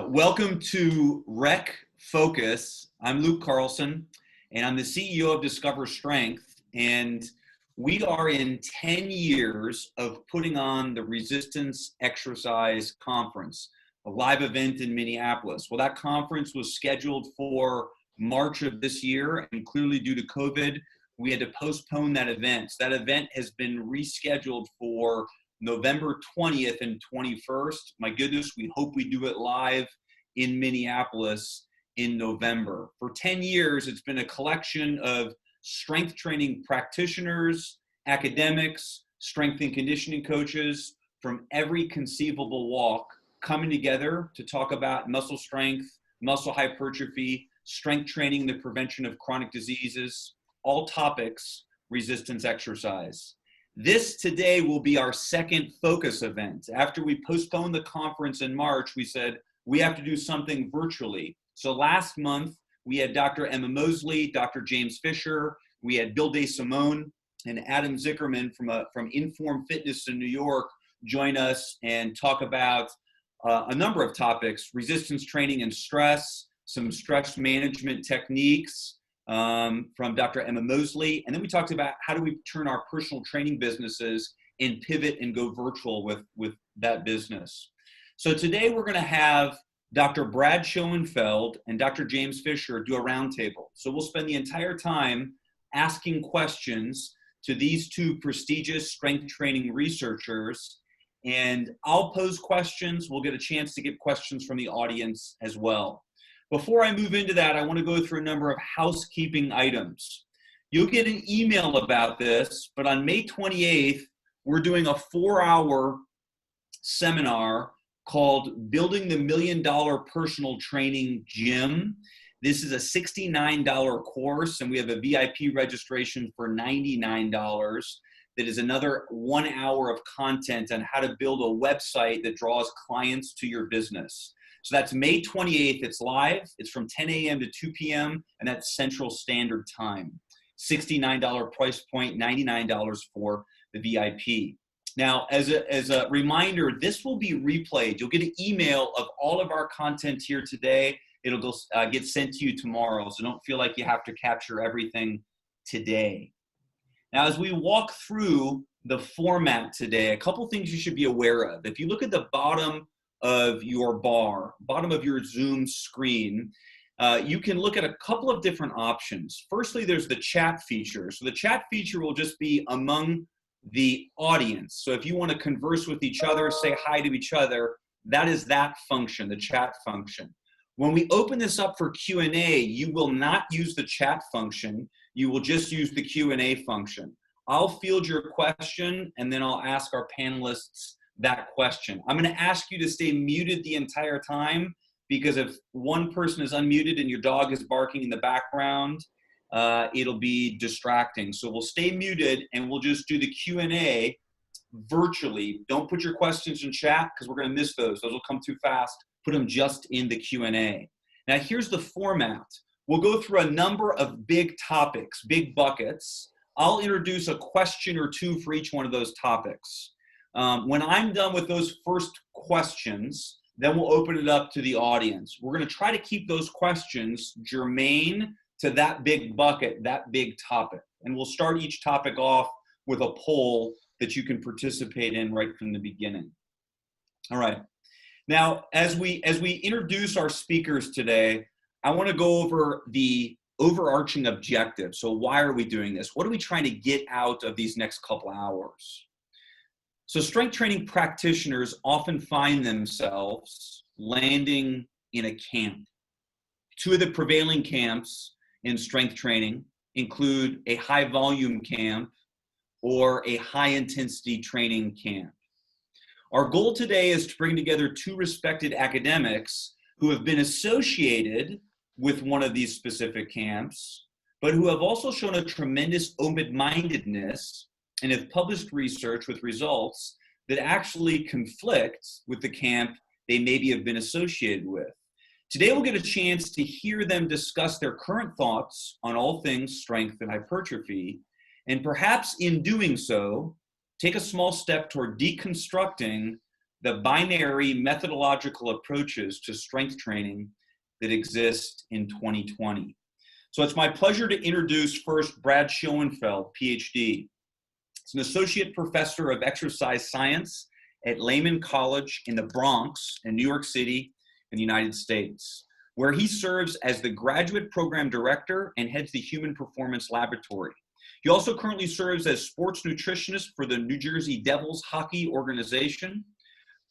Welcome to Rec Focus. I'm Luke Carlson, and I'm the CEO of Discover Strength. And we are in 10 years of putting on the Resistance Exercise Conference, a live event in Minneapolis. Well, that conference was scheduled for March of this year, and clearly due to COVID, we had to postpone that event. So that event has been rescheduled for November 20th and 21st. My goodness, we hope we do it live in Minneapolis in November. For 10 years, it's been a collection of strength training practitioners, academics, strength and conditioning coaches from every conceivable walk coming together to talk about muscle strength, muscle hypertrophy, strength training, the prevention of chronic diseases, all topics, resistance exercise. This today will be our second focus event. After we postponed the conference in March, we said we have to do something virtually. So last month, we had Dr. Emma Mosley, Dr. James Fisher, we had Bill DeSimone, and Adam Zickerman from Inform Fitness in New York join us and talk about a number of topics: resistance training and stress, some stress management techniques, from Dr. Emma Mosley. And then we talked about how do we turn our personal training businesses and pivot and go virtual with that business. So today we're going to have Dr. Brad Schoenfeld and Dr. James Fisher do a roundtable. So we'll spend the entire time asking questions to these two prestigious strength training researchers. And I'll pose questions. We'll get a chance to get questions from the audience as well. Before I move into that, I want to go through a number of housekeeping items. You'll get an email about this, but on May 28th, we're doing a 4-hour seminar called Building the $1 Million Personal Training Gym. This is a $69 course, and we have a VIP registration for $99. That is another 1 hour of content on how to build a website that draws clients to your business. So that's May 28th. It's live. It's from 10 a.m. to 2 p.m. and that's Central Standard Time. $69 price point, $99 for the VIP. Now, as a reminder, this will be replayed. You'll get an email of all of our content here today. It'll get sent to you tomorrow, so don't feel like you have to capture everything today. Now, as we walk through the format today, a couple things you should be aware of. If you look at the bottom of your bar, bottom of your Zoom screen, you can look at a couple of different options. Firstly, there's the chat feature. So the chat feature will just be among the audience. So if you want to converse with each other, say hi to each other, that is that function, the chat function. When we open this up for Q&A, you will not use the chat function. You will just use the Q&A function. I'll field your question and then I'll ask our panelists that question. I'm going to ask you to stay muted the entire time because if one person is unmuted and your dog is barking in the background, it'll be distracting. So we'll stay muted and we'll just do the Q&A virtually. Don't put your questions in chat because we're going to miss those. Those will come too fast. Put them just in the Q&A. Now here's the format. We'll go through a number of big topics, big buckets. I'll introduce a question or two for each one of those topics. When I'm done with those first questions, then we'll open it up to the audience. We're going to try to keep those questions germane to that big bucket, that big topic. And we'll start each topic off with a poll that you can participate in right from the beginning. All right. Now, as we introduce our speakers today, I want to go over the overarching objective. So why are we doing this? What are we trying to get out of these next couple hours? So strength training practitioners often find themselves landing in a camp. Two of the prevailing camps in strength training include a high volume camp or a high intensity training camp. Our goal today is to bring together two respected academics who have been associated with one of these specific camps, but who have also shown a tremendous open-mindedness and have published research with results that actually conflict with the camp they maybe have been associated with. Today, we'll get a chance to hear them discuss their current thoughts on all things strength and hypertrophy, and perhaps in doing so, take a small step toward deconstructing the binary methodological approaches to strength training that exist in 2020. So it's my pleasure to introduce first Brad Schoenfeld, PhD. He's an associate professor of exercise science at Lehman College in the Bronx in New York City in the United States, where he serves as the graduate program director and heads the Human Performance Laboratory. He also currently serves as sports nutritionist for the New Jersey Devils hockey organization.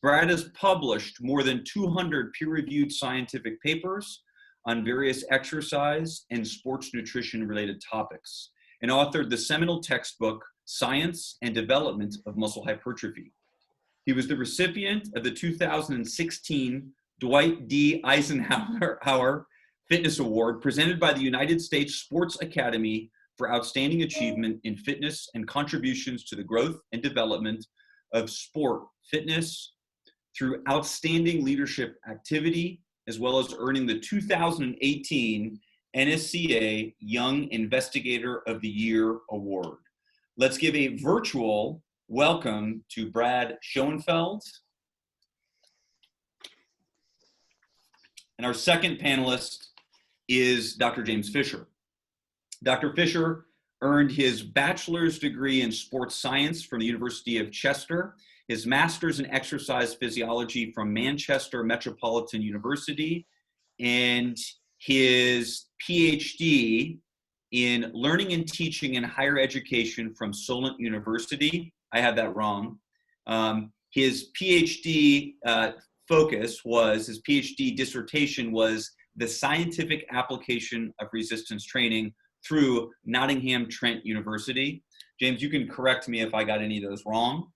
Brad has published more than 200 peer-reviewed scientific papers on various exercise and sports nutrition related topics, and authored the seminal textbook, Science and Development of Muscle Hypertrophy. He was the recipient of the 2016 Dwight D. Eisenhower Fitness Award presented by the United States Sports Academy for outstanding achievement in fitness and contributions to the growth and development of sport fitness through outstanding leadership activity, as well as earning the 2018 NSCA Young Investigator of the Year Award. Let's give a virtual welcome to Brad Schoenfeld. And our second panelist is Dr. James Fisher. Dr. Fisher earned his bachelor's degree in sports science from the University of Chester, his master's in exercise physiology from Manchester Metropolitan University, and his PhD in learning and teaching in higher education from Solent University. I had that wrong. His PhD his PhD dissertation was the scientific application of resistance training through Nottingham Trent University. James, you can correct me if I got any of those wrong.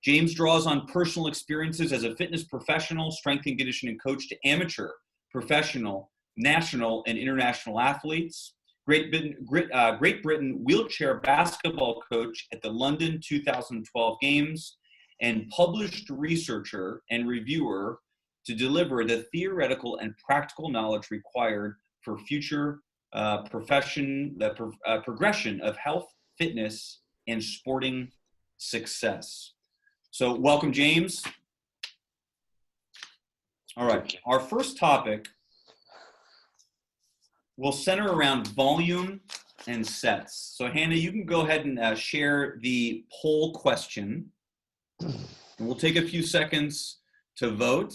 James draws on personal experiences as a fitness professional, strength and conditioning coach to amateur, professional, national, and international athletes. Great Britain wheelchair basketball coach at the London 2012 Games, and published researcher and reviewer to deliver the theoretical and practical knowledge required for future progression of health, fitness, and sporting success. So welcome, James. All right, our first topic will center around volume and sets. So Hannah, you can go ahead and share the poll question. And we'll take a few seconds to vote.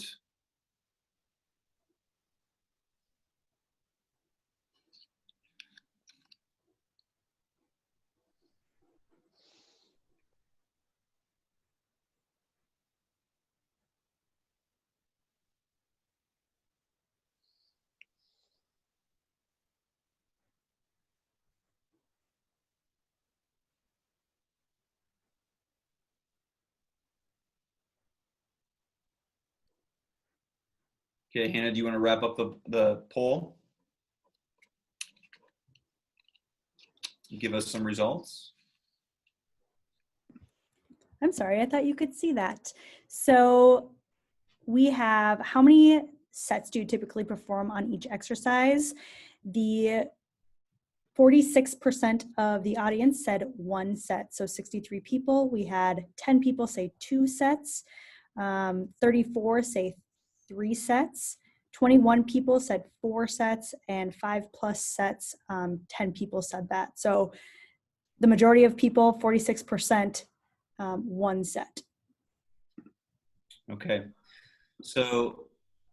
Okay, Hannah, do you want to wrap up the poll? Give us some results. I'm sorry, I thought you could see that. So we have, how many sets do you typically perform on each exercise? The 46% of the audience said 1 set, so 63 people. We had 10 people say 2 sets, 34 say 3 sets, 21 people said 4 sets, and 5+ sets, 10 people said that. So the majority of people, 46%, 1 set. Okay, so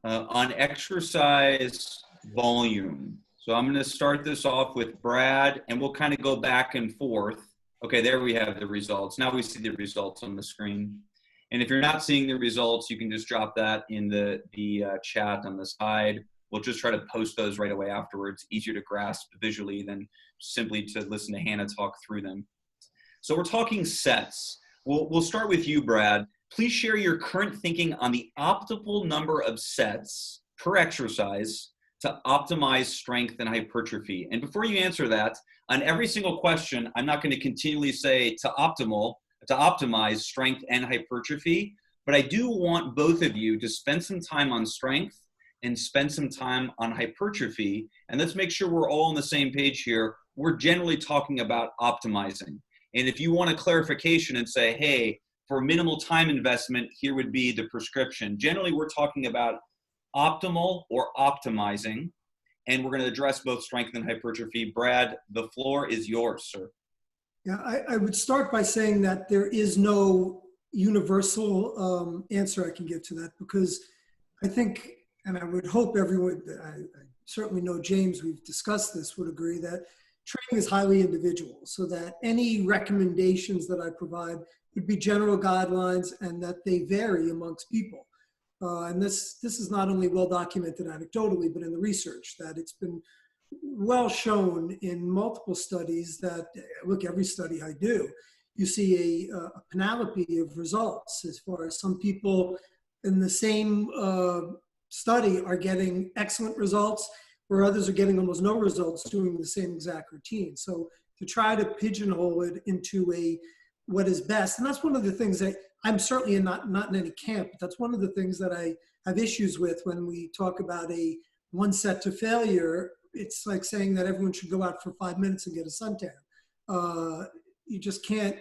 on exercise volume, so I'm going to start this off with Brad, and we'll kind of go back and forth. Okay, there we have the results. Now we see the results on the screen. And if you're not seeing the results, you can just drop that in the chat on the side. We'll just try to post those right away afterwards. Easier to grasp visually than simply to listen to Hannah talk through them. So we're talking sets. We'll start with you, Brad. Please share your current thinking on the optimal number of sets per exercise to optimize strength and hypertrophy. And before you answer that, on every single question, I'm not going to continually say to optimize strength and hypertrophy, but I do want both of you to spend some time on strength and spend some time on hypertrophy. And let's make sure we're all on the same page here. We're generally talking about optimizing. And if you want a clarification and say, hey, for minimal time investment, here would be the prescription. Generally, we're talking about optimal or optimizing, and we're going to address both strength and hypertrophy. Brad, the floor is yours, sir. Yeah, I would start by saying that there is no universal answer I can give to that, because I think, and I would hope everyone, I certainly know James, we've discussed this, would agree that training is highly individual, so that any recommendations that I provide would be general guidelines and that they vary amongst people. And this is not only well documented anecdotally, but in the research, that it's been well shown in multiple studies that, look, every study I do, you see a panoply of results, as far as some people in the same study are getting excellent results, where others are getting almost no results doing the same exact routine. So to try to pigeonhole it into what is best, and that's one of the things that I'm certainly not in any camp, but that's one of the things that I have issues with when we talk about a one set to failure. It's like saying that everyone should go out for 5 minutes and get a suntan. You just can't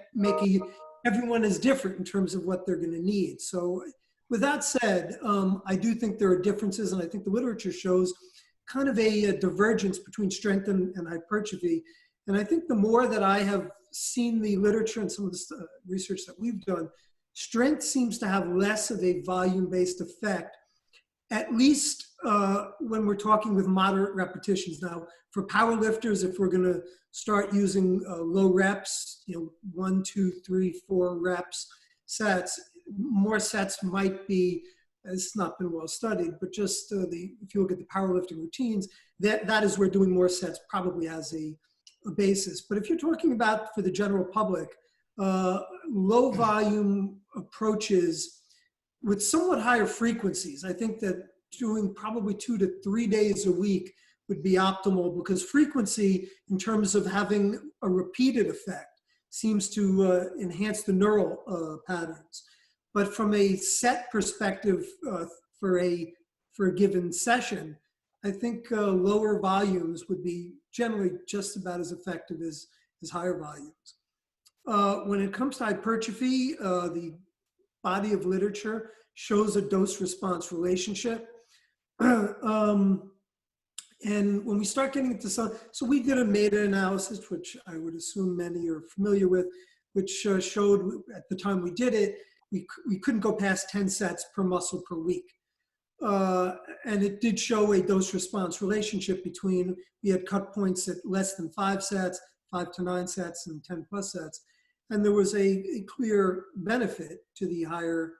everyone is different in terms of what they're going to need. So with that said, I do think there are differences, and I think the literature shows kind of a divergence between strength and hypertrophy. And I think the more that I have seen the literature and some of the research that we've done, strength seems to have less of a volume-based effect, at least when we're talking with moderate repetitions. Now, for power lifters, if we're going to start using low reps, 1, 2, 3, 4 reps sets, more sets might be, it's not been well studied, but just if you look at the powerlifting routines, that is where doing more sets probably has a basis. But if you're talking about for the general public, low volume approaches with somewhat higher frequencies, I think that doing probably 2 to 3 days a week would be optimal, because frequency in terms of having a repeated effect seems to enhance the neural patterns. But from a set perspective for a given session, I think lower volumes would be generally just about as effective as higher volumes. When it comes to hypertrophy, the body of literature shows a dose-response relationship. And when we start getting into so we did a meta-analysis, which I would assume many are familiar with, which showed at the time we did it, we couldn't go past 10 sets per muscle per week. And it did show a dose-response relationship between, we had cut points at less than 5 sets, 5 to 9 sets, and 10 plus sets. And there was a clear benefit to the higher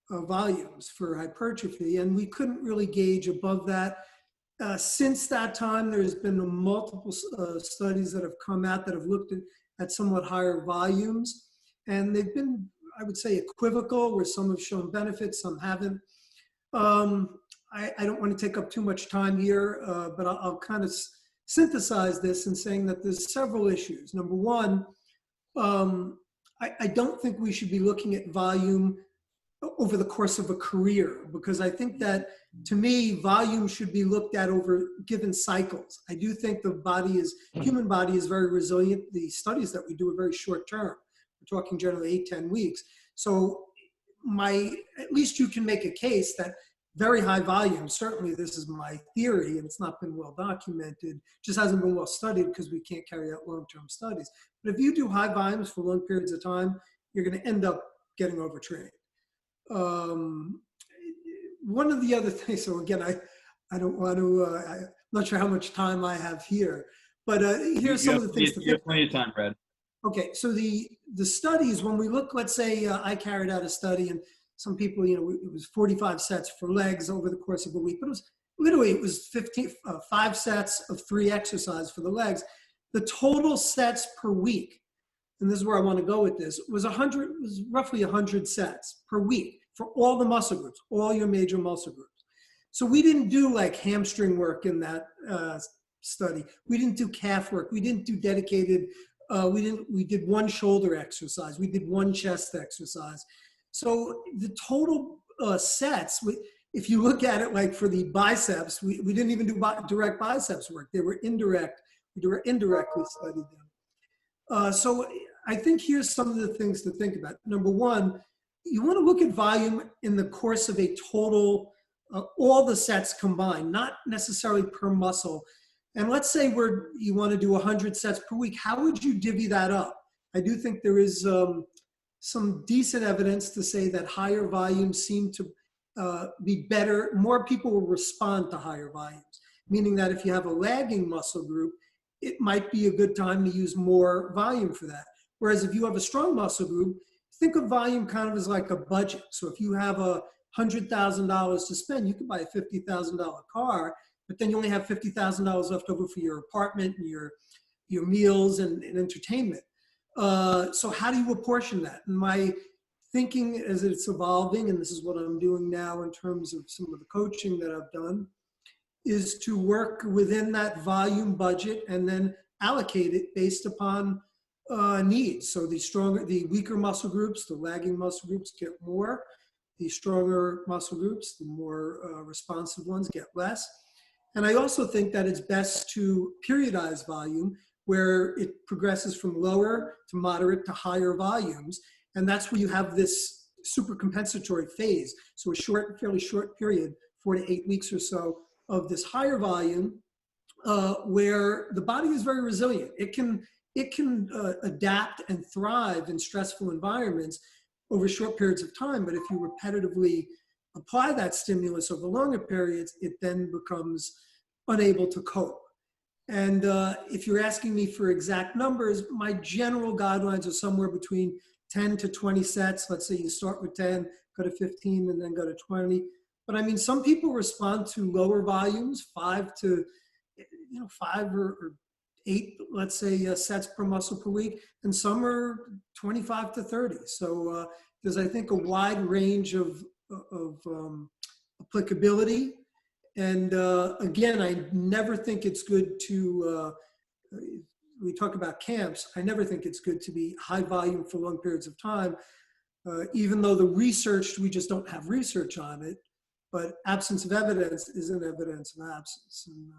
volumes for hypertrophy. And we couldn't really gauge above that. Since that time, there's been multiple studies that have come out that have looked at somewhat higher volumes. And they've been, I would say, equivocal, where some have shown benefits, some haven't. I don't want to take up too much time here, but I'll kind of synthesize this in saying that there's several issues. Number one, I don't think we should be looking at volume over the course of a career, because I think that, to me, volume should be looked at over given cycles. I do think the human body is very resilient. The studies that we do are very short term. We're talking generally 8-10 weeks. So at least you can make a case that very high volume, certainly this is my theory, and it's not been well documented, just hasn't been well studied because we can't carry out long-term studies. But if you do high volumes for long periods of time, you're going to end up getting overtrained. One of the other things, so again, I don't want to, I'm not sure how much time I have here, but here's some of the things. You have plenty of time, Brad. Okay, so the studies, when we look, let's say I carried out a study, and some people, it was 45 sets for legs over the course of a week, but it was 5 sets of 3 exercises for the legs. The total sets per week, and this is where I want to go with this, was roughly 100 sets per week for all the muscle groups, all your major muscle groups. So we didn't do like hamstring work in that study. We didn't do calf work. We didn't do dedicated. We did 1 shoulder exercise. We did 1 chest exercise. So the total sets, if you look at it like for the biceps, we didn't even do direct biceps work. They were indirect. We indirectly studied them. So I think here's some of the things to think about. Number one, you want to look at volume in the course of a total, all the sets combined, not necessarily per muscle. And let's say you want to do 100 sets per week. How would you divvy that up? I do think there is some decent evidence to say that higher volumes seem to be better. More people will respond to higher volumes, meaning that if you have a lagging muscle group, it might be a good time to use more volume for that. Whereas if you have a strong muscle group, think of volume kind of as like a budget. So if you have $100,000 to spend, you could buy a $50,000 car, but then you only have $50,000 left over for your apartment and your meals and entertainment. So how do you apportion that? And my thinking as it's evolving, and this is what I'm doing now in terms of some of the coaching that I've done, is to work within that volume budget and then allocate it based upon needs. So the weaker muscle groups, the lagging muscle groups get more. The stronger muscle groups, the more responsive ones get less. And I also think that it's best to periodize volume where it progresses from lower to moderate to higher volumes. And that's where you have this super compensatory phase. So a fairly short period, 4 to 8 weeks or so of this higher volume where the body is very resilient. It can adapt and thrive in stressful environments over short periods of time. But if you repetitively apply that stimulus over longer periods, it then becomes unable to cope. And if you're asking me for exact numbers, my general guidelines are somewhere between 10 to 20 sets. Let's say you start with 10, go to 15, and then go to 20. But I mean, some people respond to lower volumes, 5 or 8, let's say, sets per muscle per week, and some are 25 to 30. So there's, I think, a wide range of applicability. And again, I never think it's good to, we talk about camps, I never think it's good to be high volume for long periods of time, even though we just don't have research on it. But absence of evidence isn't evidence of absence. And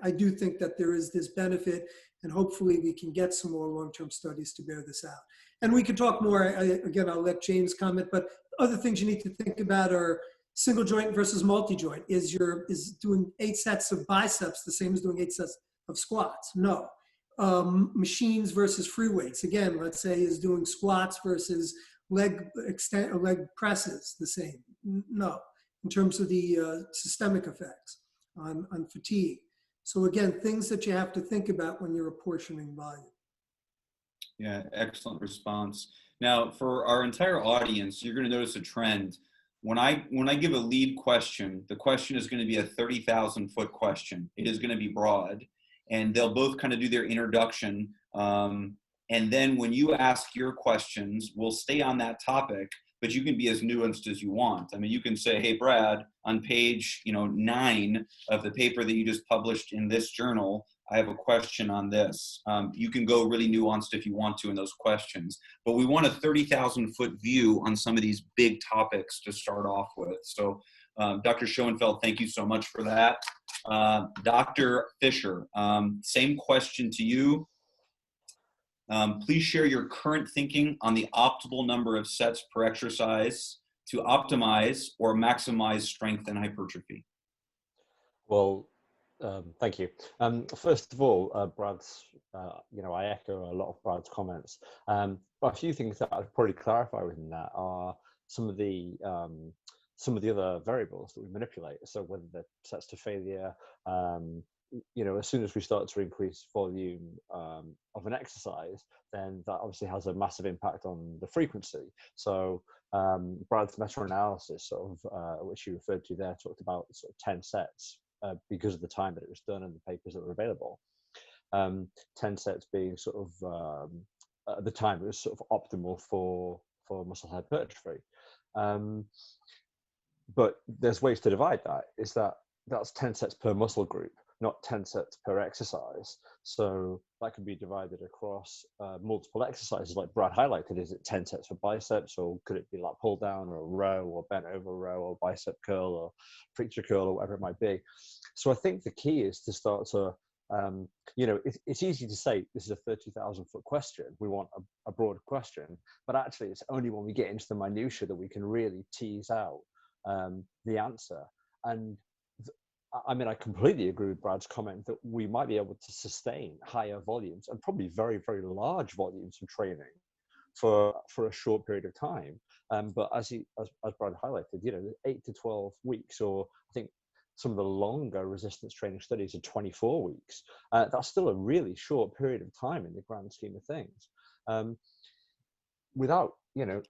I do think that there is this benefit, and hopefully we can get some more long-term studies to bear this out. And we could talk more, again, I'll let James comment, but other things you need to think about are single joint versus multi-joint. Is doing 8 sets of biceps the same as doing 8 sets of squats? No. Machines versus free weights. Again, let's say is doing squats versus leg presses the same? No. In terms of the systemic effects on fatigue. So again, things that you have to think about when you're apportioning volume. Yeah, excellent response. Now, for our entire audience, you're going to notice a trend. When I give a lead question, the question is going to be a 30,000-foot question. It is going to be broad, and they'll both kind of do their introduction. And then when you ask your questions, we'll stay on that topic, but you can be as nuanced as you want. I mean, you can say, hey, Brad, on page 9 of the paper that you just published in this journal, I have a question on this. You can go really nuanced if you want to in those questions, but we want a 30,000-foot view on some of these big topics to start off with. So Dr. Schoenfeld, thank you so much for that. Dr. Fisher, same question to you. Please share your current thinking on the optimal number of sets per exercise to optimize or maximize strength and hypertrophy. Well, thank you. First of all, Brad's, I echo a lot of Brad's comments. But a few things that I'd probably clarify within that are some of the other variables that we manipulate. So whether they're sets to failure, as soon as we start to increase volume of an exercise, then that obviously has a massive impact on the frequency. So Brad's meta-analysis, which you referred to there, talked about sort of 10 sets because of the time that it was done and the papers that were available. 10 sets being sort of, at the time, it was sort of optimal for muscle hypertrophy. But there's ways to divide that. That's 10 sets per muscle group, not 10 sets per exercise. So that can be divided across multiple exercises like Brad highlighted. Is it 10 sets for biceps, or could it be like pull down or row or bent over row or bicep curl or preacher curl or whatever it might be? So I think the key is to start to You know, it's easy to say this is a 30,000-foot question. We want a broad question, but actually it's only when we get into the minutiae that we can really tease out the answer. And I mean, I completely agree with Brad's comment that we might be able to sustain higher volumes and probably very, very large volumes of training for a short period of time. But as Brad highlighted, you know, 8 to 12 weeks, or I think some of the longer resistance training studies are 24 weeks. That's still a really short period of time in the grand scheme of things. Without, you know,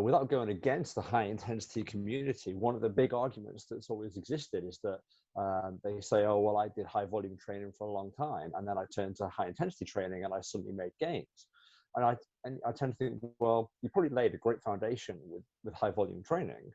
without going against the high intensity community, one of the big arguments that's always existed is that they say, oh, well, I did high volume training for a long time, and then I turned to high intensity training and I suddenly made gains. And I tend to think, well, you probably laid a great foundation with high volume training,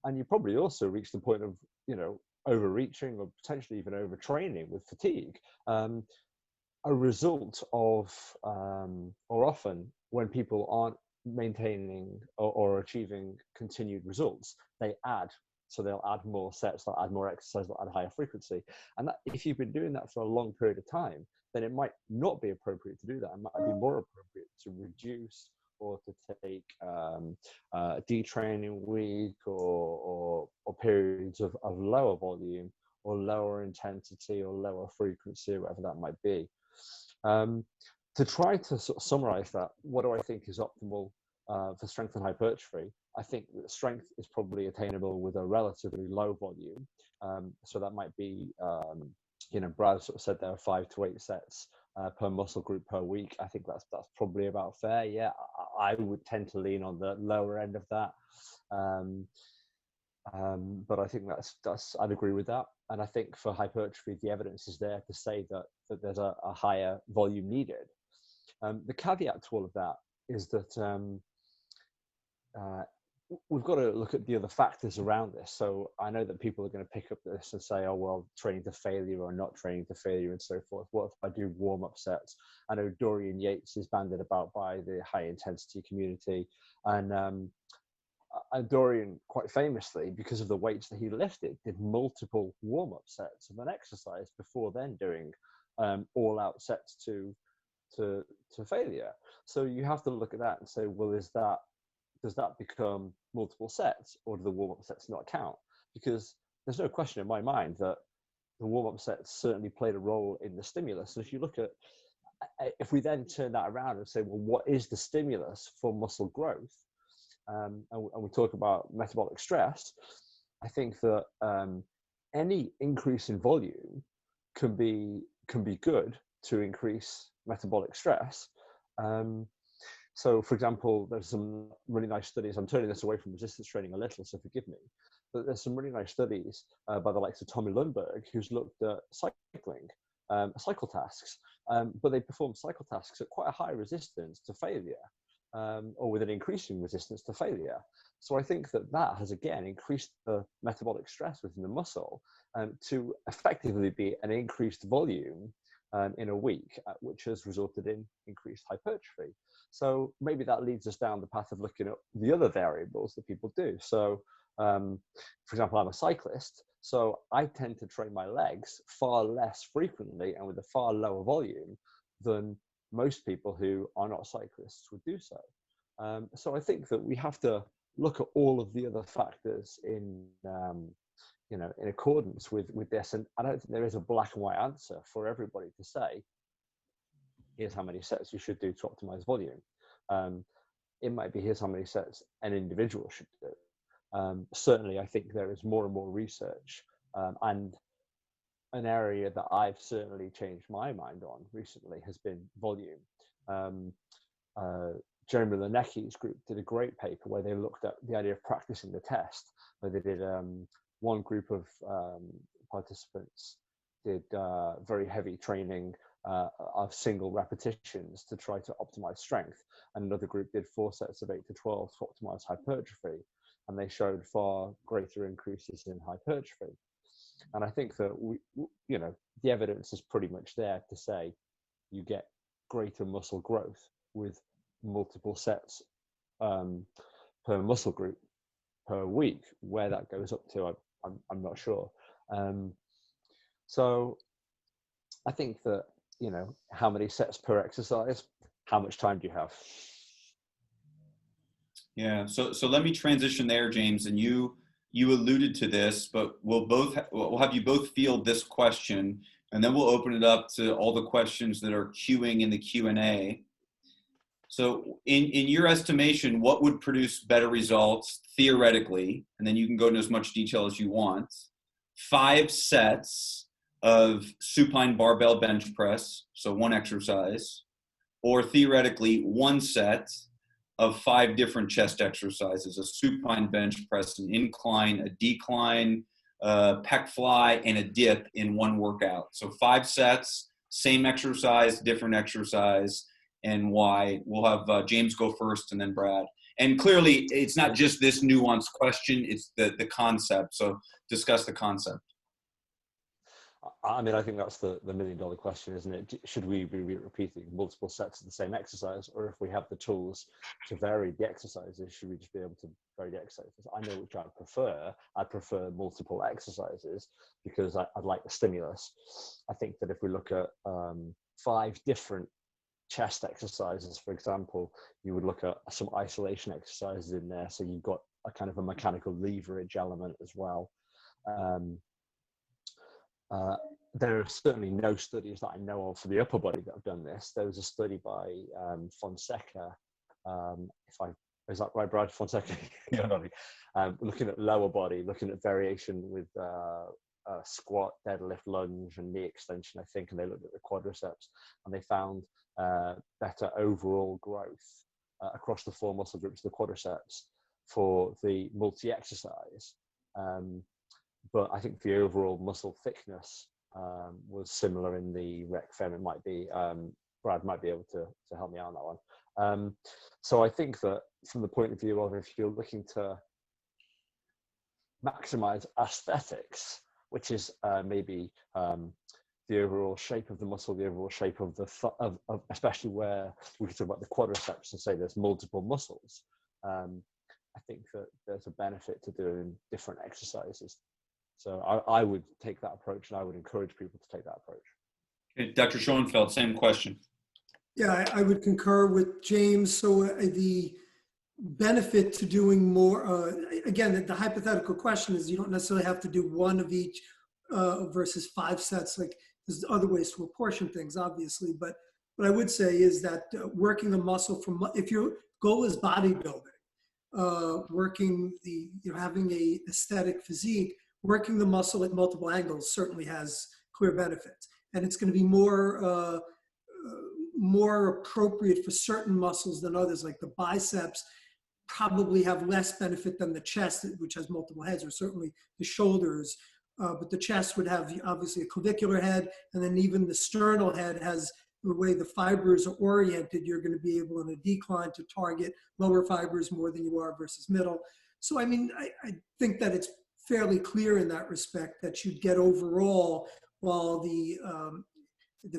and you probably also reached the point of, you know, overreaching or potentially even overtraining with fatigue. A result of, or often when people aren't maintaining or achieving continued results, they add. So they'll add more sets, they'll add more exercise, they'll add higher frequency. And that, if you've been doing that for a long period of time, then it might not be appropriate to do that. It might be more appropriate to reduce or to take a detraining week or periods of lower volume or lower intensity or lower frequency, whatever that might be. To try to sort of summarize that, what do I think is optimal for strength and hypertrophy? I think that strength is probably attainable with a relatively low volume. So that might be, you know, Brad sort of said there are 5 to 8 sets per muscle group per week. I think that's probably about fair. Yeah, I would tend to lean on the lower end of that. But I think that's I'd agree with that. And I think for hypertrophy, the evidence is there to say that there's a higher volume needed. The caveat to all of that is that we've got to look at the other factors around this. So I know that people are going to pick up this and say, oh, well, training to failure or not training to failure and so forth. What if I do warm-up sets? I know Dorian Yates is bandied about by the high intensity community. And Dorian, quite famously, because of the weights that he lifted, did multiple warm-up sets of an exercise before then doing all-out sets to failure. So you have to look at that and say, well, does that become multiple sets, or do the warm-up sets not count? Because there's no question in my mind that the warm-up sets certainly played a role in the stimulus. And if you look at, if we then turn that around and say, well, what is the stimulus for muscle growth? And we talk about metabolic stress, I think that any increase in volume can be good to increase metabolic stress. So, for example, there's some really nice studies. I'm turning this away from resistance training a little, so forgive me. But there's some really nice studies by the likes of Tommy Lundberg, who's looked at cycling, cycle tasks, but they perform cycle tasks at quite a high resistance to failure. Or with an increasing resistance to failure. So I think that has again increased the metabolic stress within the muscle to effectively be an increased volume in a week, which has resulted in increased hypertrophy. So maybe that leads us down the path of looking at the other variables that people do. So for example, I'm a cyclist, so I tend to train my legs far less frequently and with a far lower volume than most people who are not cyclists would do so. So I think that we have to look at all of the other factors in, you know, in accordance with this. And I don't think there is a black and white answer for everybody to say, here's how many sets you should do to optimize volume. It might be, here's how many sets an individual should do. Certainly, I think there is more and more research and an area that I've certainly changed my mind on recently has been volume. Jeremy Lenecki's group did a great paper where they looked at the idea of practicing the test, where they did one group of participants did very heavy training of single repetitions to try to optimize strength, and another group did 4 sets of 8 to 12 to optimize hypertrophy, and they showed far greater increases in hypertrophy. And I think that you know, the evidence is pretty much there to say you get greater muscle growth with multiple sets per muscle group per week. Where that goes up to, I'm not sure. So I think that, you know, how many sets per exercise, how much time do you have? Yeah, so let me transition there, James, and you alluded to this, but we'll have you both field this question, and then we'll open it up to all the questions that are queuing in the Q&A. So in your estimation, what would produce better results theoretically, and then you can go into as much detail as you want, 5 sets of supine barbell bench press, so one exercise, or theoretically 1 set of 5 different chest exercises: a supine bench press, an incline, a decline, pec fly, and a dip in one workout. So 5 sets, same exercise, different exercise, and why. We'll have James go first and then Brad. And clearly, it's not just this nuanced question, it's the concept. So discuss the concept. I mean, I think that's the million-dollar question, isn't it? Should we be repeating multiple sets of the same exercise, or if we have the tools to vary the exercises, should we just be able to vary the exercises? I know which I prefer. I prefer multiple exercises because I'd like the stimulus. I think that if we look at 5 different chest exercises, for example, you would look at some isolation exercises in there. So you've got a kind of a mechanical leverage element as well. There are certainly no studies that I know of for the upper body that have done this. There was a study by Fonseca, is that right, Brad? Fonseca, looking at lower body, looking at variation with squat, deadlift, lunge, and knee extension, I think, and they looked at the quadriceps, and they found better overall growth across the 4 muscle groups of the quadriceps for the multi-exercise. But I think the overall muscle thickness was similar in the rec fem. It might be, Brad might be able to help me out on that one. So I think that from the point of view of if you're looking to maximize aesthetics, which is maybe the overall shape of the muscle, the overall shape of the, of especially where we talk about the quadriceps and say there's multiple muscles, I think that there's a benefit to doing different exercises. So I would take that approach, and I would encourage people to take that approach. Okay, Dr. Schoenfeld, same question. Yeah, I would concur with James. So the benefit to doing more, again, the hypothetical question is you don't necessarily have to do 1 of each versus 5 sets. Like there's other ways to apportion things, obviously. But what I would say is that working the muscle from, if your goal is bodybuilding, working the, having a aesthetic physique, working the muscle at multiple angles certainly has clear benefits. And it's going to be more appropriate for certain muscles than others, like the biceps probably have less benefit than the chest, which has multiple heads, or certainly the shoulders. But the chest would have obviously a clavicular head, and then even the sternal head has the way the fibers are oriented. You're going to be able in a decline to target lower fibers more than you are versus middle. So, I mean, I think that it's fairly clear in that respect that you'd get overall, while the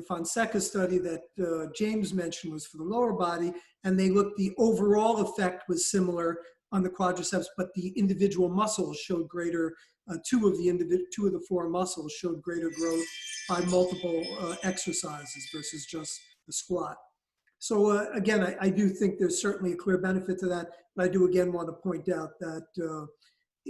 Fonseca study that James mentioned was for the lower body, and they looked, the overall effect was similar on the quadriceps, but the individual muscles showed greater, 2 of the 4 muscles showed greater growth by multiple exercises versus just the squat. So again, I do think there's certainly a clear benefit to that, but I do again want to point out that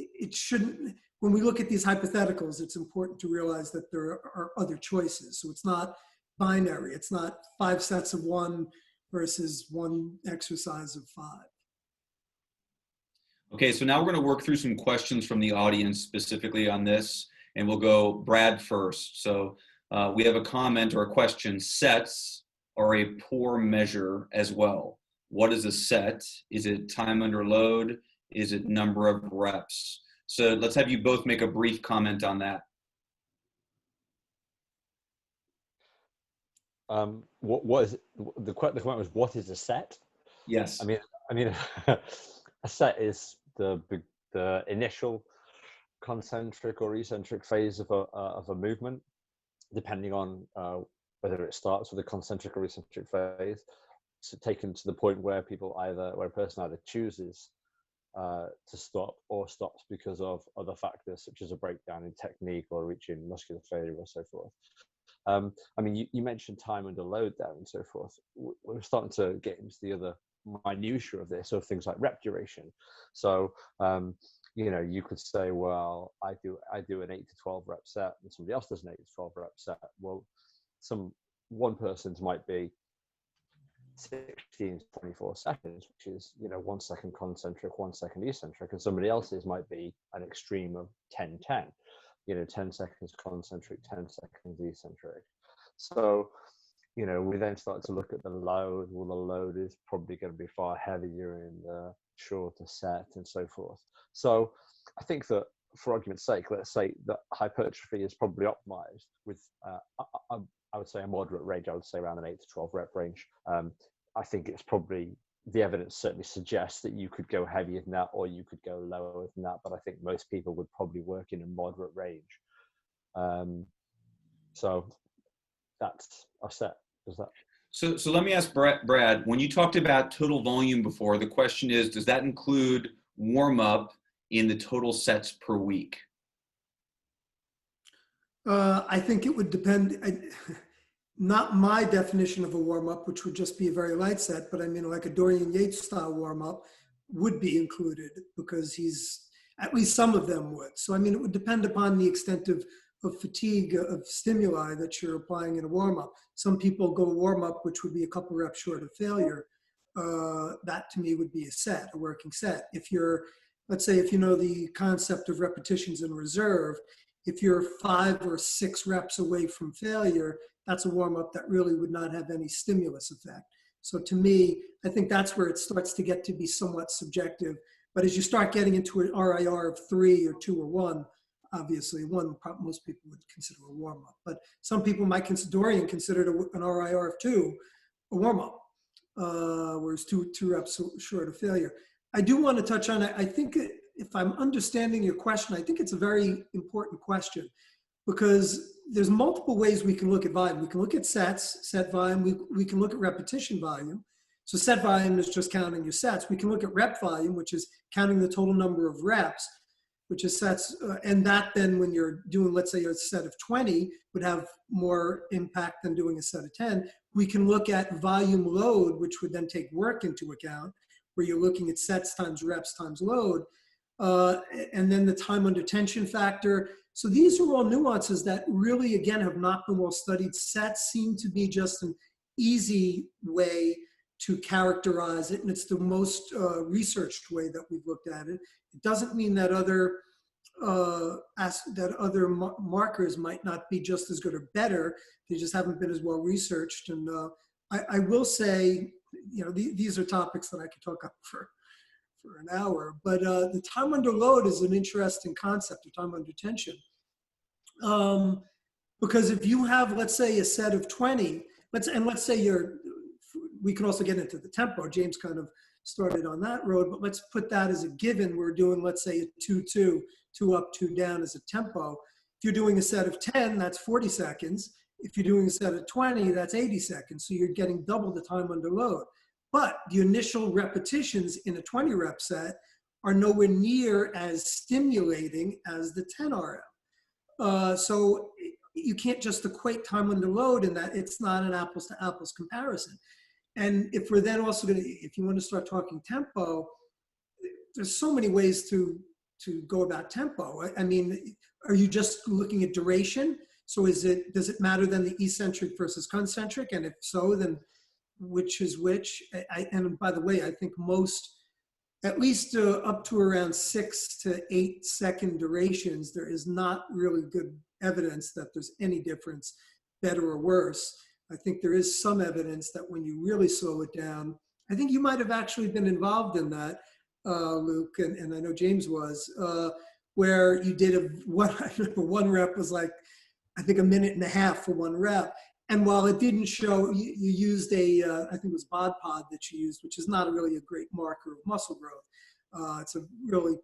it shouldn't, when we look at these hypotheticals, it's important to realize that there are other choices. So it's not binary. It's not 5 sets of 1 versus 1 exercise of 5. Okay, so now we're going to work through some questions from the audience specifically on this, and we'll go Brad first. So we have a comment or a question: sets are a poor measure as well. What is a set? Is it time under load? Is it number of reps? So let's have you both make a brief comment on that. What is the comment was, what is a set? Yes. I mean, a set is the initial concentric or eccentric phase of a movement, depending on whether it starts with a concentric or eccentric phase. So taken to the point where a person either chooses to stop, or stops because of other factors such as a breakdown in technique or reaching muscular failure or so forth. I mean, you mentioned time under load there and so forth. We're starting to get into the other minutiae of this, of things like rep duration. So, you know, you could say, well, I do an 8 to 12 rep set, and somebody else does an 8 to 12 rep set. Well, one person's might be 16 to 24 seconds, which is, you know, 1 second concentric, 1 second eccentric, and somebody else's might be an extreme of 10-10, you know, 10 seconds concentric, 10 seconds eccentric. So, you know, we then start to look at the load. Well, the load is probably going to be far heavier in the shorter set and so forth. So I think that, for argument's sake, let's say that hypertrophy is probably optimized with, I would say, a moderate range. I would say around an 8 to 12 rep range. I think it's probably, the evidence certainly suggests that you could go heavier than that, or you could go lower than that. But I think most people would probably work in a moderate range. So that's a set. Does that? So let me ask Brad, when you talked about total volume before, the question is, does that include warm up in the total sets per week? I think it would depend. Not my definition of a warm-up, which would just be a very light set, but I mean, like a Dorian Yates style warm-up would be included, because at least some of them would. So, I mean, it would depend upon the extent of fatigue, of stimuli that you're applying in a warm-up. Some people go warm-up, which would be a couple reps short of failure. That to me would be a set, a working set. If you're, let's say, if you know the concept of repetitions in reserve, if you're 5 or 6 reps away from failure, that's a warm-up that really would not have any stimulus effect. So to me, I think that's where it starts to get to be somewhat subjective. But as you start getting into an RIR of 3 or 2 or 1, obviously 1, most people would consider a warm-up. But some people might consider, Dorian considered an RIR of 2 a warm-up, whereas 2 reps short of failure. I do want to touch on it. I think if I'm understanding your question, I think it's a very important question, because there's multiple ways we can look at volume. We can look at set volume. We can look at repetition volume. So set volume is just counting your sets. We can look at rep volume, which is counting the total number of reps, which is sets. And that then, when you're doing, let's say, a set of 20, would have more impact than doing a set of 10. We can look at volume load, which would then take work into account, where you're looking at sets times reps times load. And then the time under tension factor. So these are all nuances that really, again, have not been well studied. Sets seem to be just an easy way to characterize it, and it's the most researched way that we've looked at it. It doesn't mean that other markers might not be just as good or better. They just haven't been as well researched. And I will say, you know, these are topics that I could talk about for an hour, but the time under load is an interesting concept, of time under tension. Because if you have, let's say, a set of 20, let's say we can also get into the tempo. James kind of started on that road, but let's put that as a given. We're doing, let's say, a 2-2, 2 up, 2 down as a tempo. If you're doing a set of 10, that's 40 seconds. If you're doing a set of 20, that's 80 seconds. So you're getting double the time under load. But the initial repetitions in a 20 rep set are nowhere near as stimulating as the 10 RM. So you can't just equate time under load in that it's not an apples to apples comparison. And if we're then also if you want to start talking tempo, there's so many ways to go about tempo. I mean, are you just looking at duration? So does it matter then the eccentric versus concentric? And if so, then which is which? And by the way, I think most, at least up to around 6 to 8 second durations, there is not really good evidence that there's any difference, better or worse. I think there is some evidence that when you really slow it down, I think you might have actually been involved in that, Luke, and I know James was, where you did I remember one rep was like, I think 1.5 minutes for 1 rep. And while it didn't show, you used I think it was bod pod that you used, which is not really a great marker of muscle growth. It's a really,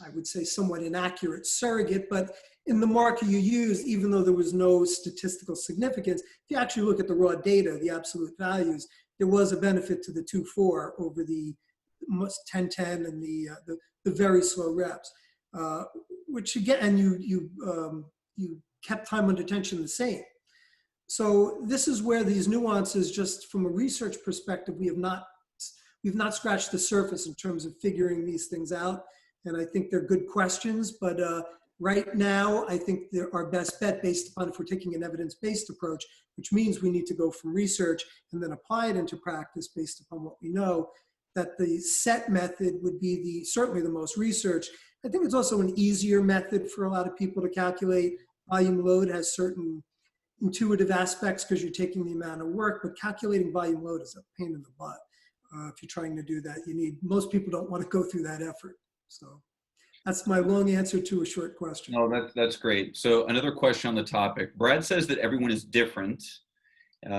I would say, somewhat inaccurate surrogate, but in the marker you used, even though there was no statistical significance, if you actually look at the raw data, the absolute values, there was a benefit to the 2-4 over the 10-10 and the very slow reps, which again, and you kept time under tension the same. So this is where these nuances, just from a research perspective, we've not scratched the surface in terms of figuring these things out. And I think they're good questions, but right now, I think they're our best bet based upon if we're taking an evidence-based approach, which means we need to go from research and then apply it into practice based upon what we know, that the set method would be certainly the most researched. I think it's also an easier method for a lot of people to calculate. Volume load has certain intuitive aspects because you're taking the amount of work, but calculating volume load is a pain in the butt. If you're trying to do that, most people don't want to go through that effort. So that's my long answer to a short question. No, that's great. So another question on the topic. Brad says that everyone is different,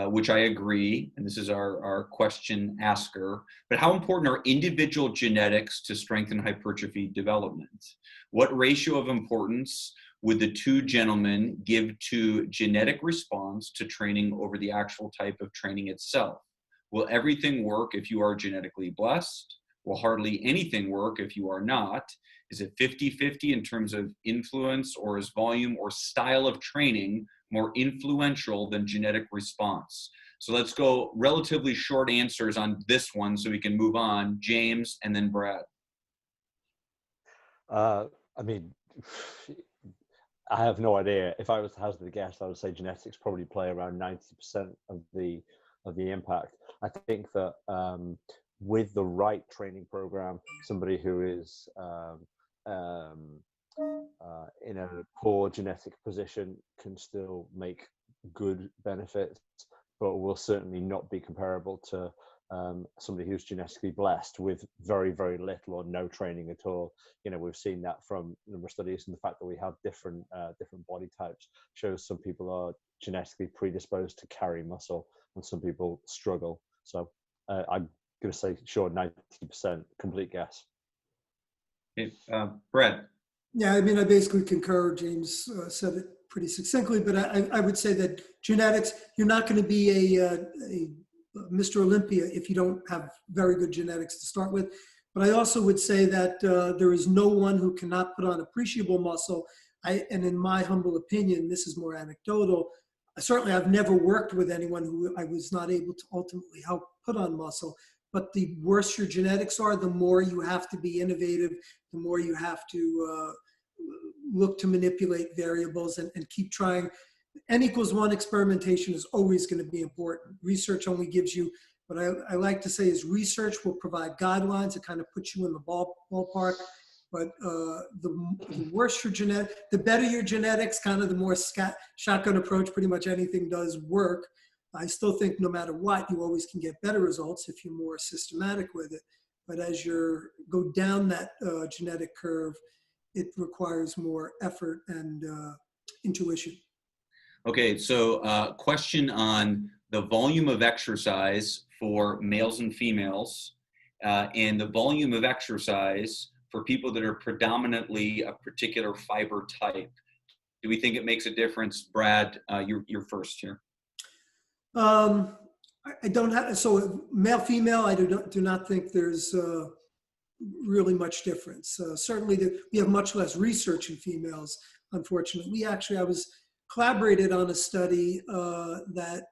which I agree, and this is our question asker. But how important are individual genetics to strengthen hypertrophy development? What ratio of importance would the two gentlemen give to genetic response to training over the actual type of training itself? Will everything work if you are genetically blessed? Will hardly anything work if you are not? Is it 50-50 in terms of influence, or is volume or style of training more influential than genetic response? So let's go relatively short answers on this one so we can move on. James and then Brad. I mean, I have no idea. If I was to hazard a guess, I would say genetics probably play around 90% of the impact. I think that with the right training program, somebody who is in a poor genetic position can still make good benefits, but will certainly not be comparable to somebody who's genetically blessed with very, very little or no training at all. You know, we've seen that from a number of studies, and the fact that we have different body types shows some people are genetically predisposed to carry muscle and some people struggle. So I'm going to say sure, 90%, complete guess. Okay, Brad. Yeah, I mean, I basically concur. James said it pretty succinctly, but I would say that genetics, you're not going to be a Mr. Olympia if you don't have very good genetics to start with. But I also would say that there is no one who cannot put on appreciable muscle. And in my humble opinion, this is more anecdotal. Certainly, I've never worked with anyone who I was not able to ultimately help put on muscle. But the worse your genetics are, the more you have to be innovative, the more you have to look to manipulate variables and keep trying. N=1 experimentation is always going to be important. Research only gives you, what I like to say is research will provide guidelines that kind of put you in the ballpark. But the worse your genetic, the better your genetics, kind of the more shotgun approach, pretty much anything does work. I still think no matter what, you always can get better results if you're more systematic with it. But as you go down that genetic curve, it requires more effort and intuition. Okay, so question on the volume of exercise for males and females, and the volume of exercise for people that are predominantly a particular fiber type. Do we think it makes a difference? Brad, you're first here. I don't have, so male, female, I do not think there's really much difference. Certainly we have much less research in females, unfortunately. I was collaborated on a study that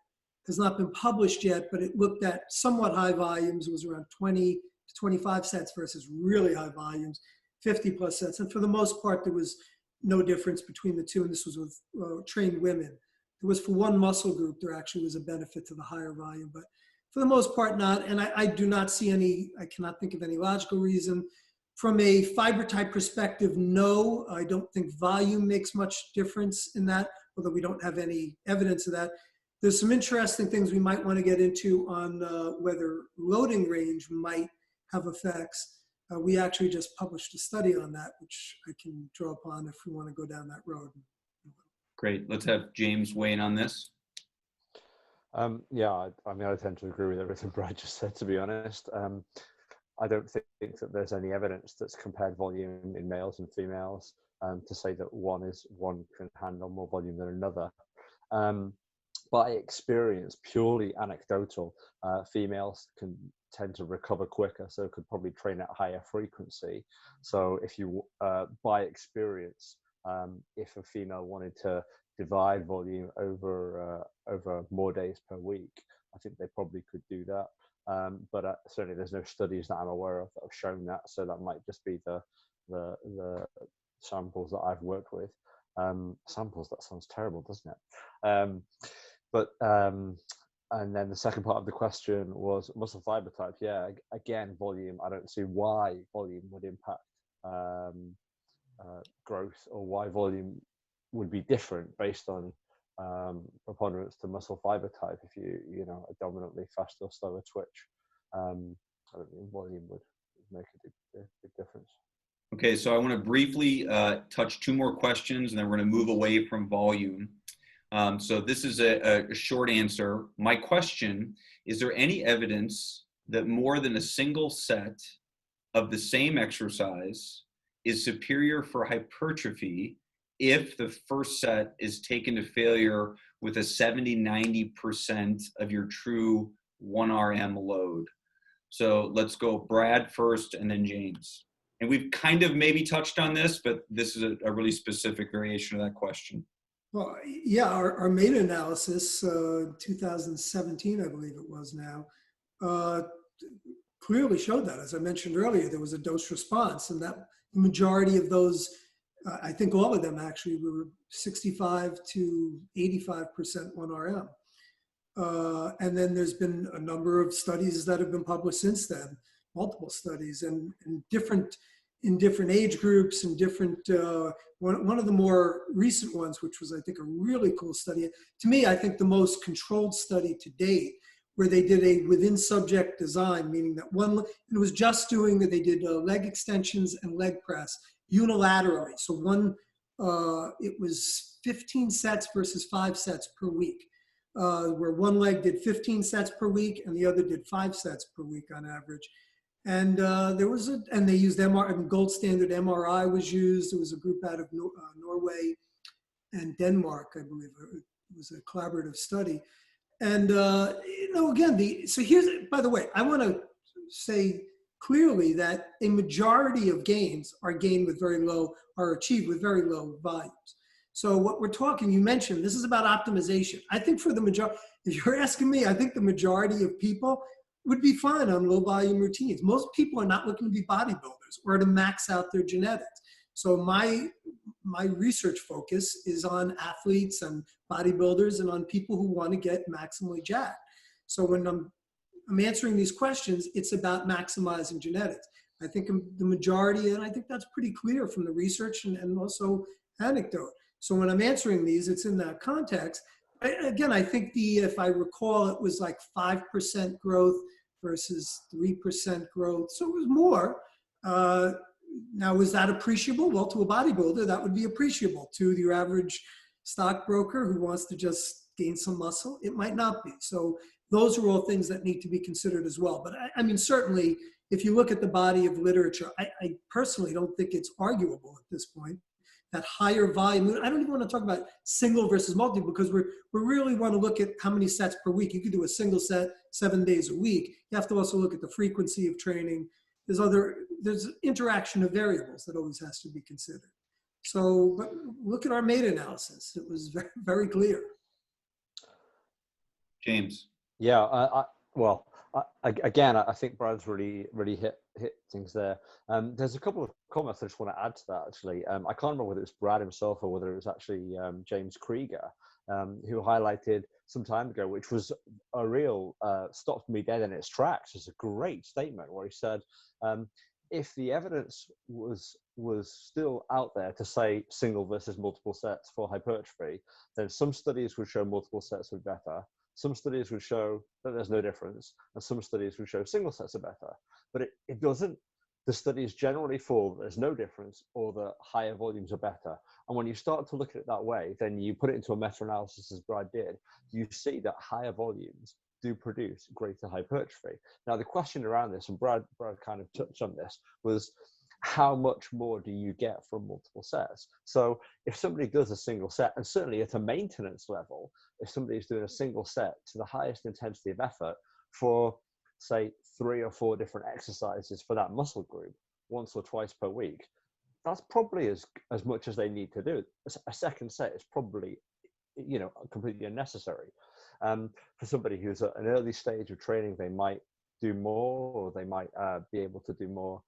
has not been published yet, but it looked at somewhat high volumes. It was around 20 to 25 sets versus really high volumes, 50 plus sets. And for the most part, there was no difference between the two. And this was with trained women. It was for one muscle group, there actually was a benefit to the higher volume, but for the most part not. And I do not see I cannot think of any logical reason. From a fiber type perspective, no, I don't think volume makes much difference in that, although we don't have any evidence of that. There's some interesting things we might want to get into on whether loading range might have effects. We actually just published a study on that, which I can draw upon if we want to go down that road. Great. Let's have James weigh in on this. Yeah, I mean, I tend to agree with everything Brad just said, to be honest. I don't think that there's any evidence that's compared volume in males and females to say that one can handle more volume than another. by experience, purely anecdotal, females can tend to recover quicker, so could probably train at higher frequency. So if you, by experience, if a female wanted to divide volume over more days per week, I think they probably could do that. But certainly there's no studies that I'm aware of that have shown that, so that might just be the samples that I've worked with. Samples, that sounds terrible, doesn't it? And then the second part of the question was muscle fiber type. Yeah, again, volume. I don't see why volume would impact growth, or why volume would be different based on preponderance to muscle fiber type. If you know, a dominantly fast or slower twitch, I don't think volume would make a big difference. Okay, so I want to briefly touch two more questions, and then we're going to move away from volume. So this is a short answer. My question: is there any evidence that more than a single set of the same exercise is superior for hypertrophy if the first set is taken to failure with a 70-90% of your true 1RM load? So let's go Brad first and then James. And we've kind of maybe touched on this, but this is a really specific variation of that question. Well, yeah, our meta-analysis, 2017, I believe it was now, clearly showed that. As I mentioned earlier, there was a dose response, and that the majority of those, I think all of them actually, were 65 to 85% 1RM. And then there's been a number of studies that have been published since then, multiple studies, and in different age groups and different, one of the more recent ones, which was, I think, a really cool study. To me, I think the most controlled study to date, where they did a within subject design, meaning that it was just doing that they did leg extensions and leg press unilaterally. So it was 15 sets versus 5 sets per week, where one leg did 15 sets per week and the other did 5 sets per week on average. And and they used gold standard MRI was used. There was a group out of Norway and Denmark, I believe. It was a collaborative study. And, again, so here's, by the way, I want to say clearly that a majority of gains are achieved with very low volumes. So what we're talking, you mentioned, this is about optimization. I think for the majority, if you're asking me, I think the majority of people would be fine on low volume routines. Most people are not looking to be bodybuilders or to max out their genetics. So my research focus is on athletes and bodybuilders and on people who want to get maximally jacked. So when I'm answering these questions, it's about maximizing genetics. I think the majority, and I think that's pretty clear from the research and also anecdote. So when I'm answering these, it's in that context. Again, I think if I recall, it was like 5% growth versus 3% growth. So it was more. Now, is that appreciable? Well, to a bodybuilder, that would be appreciable. To your average stockbroker who wants to just gain some muscle, it might not be. So those are all things that need to be considered as well. But I mean, certainly, if you look at the body of literature, I personally don't think it's arguable at this point that higher volume. I don't even want to talk about single versus multi, because we really want to look at how many sets per week. You could do a single set 7 days a week. You have to also look at the frequency of training. There's interaction of variables that always has to be considered. So, but look at our meta-analysis. It was very, very clear. James. Yeah, again, I think Brad's really hit things there. There's a couple of comments I just want to add to that, actually. I can't remember whether it was Brad himself or whether it was actually James Krieger, who highlighted some time ago, which was a real stopped me dead in its tracks. It's a great statement where he said, if the evidence was still out there to say single versus multiple sets for hypertrophy, then some studies would show multiple sets were better. Some studies would show that there's no difference, and some studies would show single sets are better. But it doesn't. The studies generally fall that there's no difference or that higher volumes are better. And when you start to look at it that way, then you put it into a meta-analysis as Brad did, you see that higher volumes do produce greater hypertrophy. Now, the question around this, and Brad kind of touched on this, was how much more do you get from multiple sets? So if somebody does a single set, and certainly at a maintenance level, if somebody is doing a single set to the highest intensity of effort for, say, 3 or 4 different exercises for that muscle group once or twice per week, that's probably as much as they need to do. A second set is probably, completely unnecessary. For somebody who's at an early stage of training, they might do more, or they might be able to do more,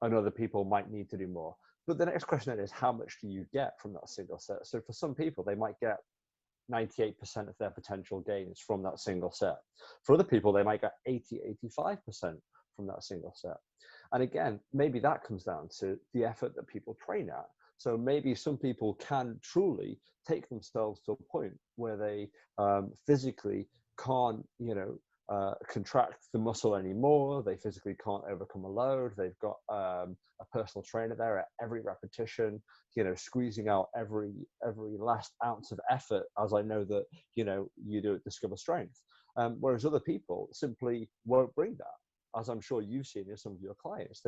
and other people might need to do more. But the next question then is, how much do you get from that single set? So for some people, they might get 98% of their potential gains from that single set. For other people, they might get 85% from that single set. And again, maybe that comes down to the effort that people train at. So maybe some people can truly take themselves to a point where they physically can't, contract the muscle anymore. They physically can't overcome a load. They've got a personal trainer there at every repetition, squeezing out every last ounce of effort, as I know that, you do at Discover Strength. Whereas other people simply won't bring that, as I'm sure you've seen in some of your clients.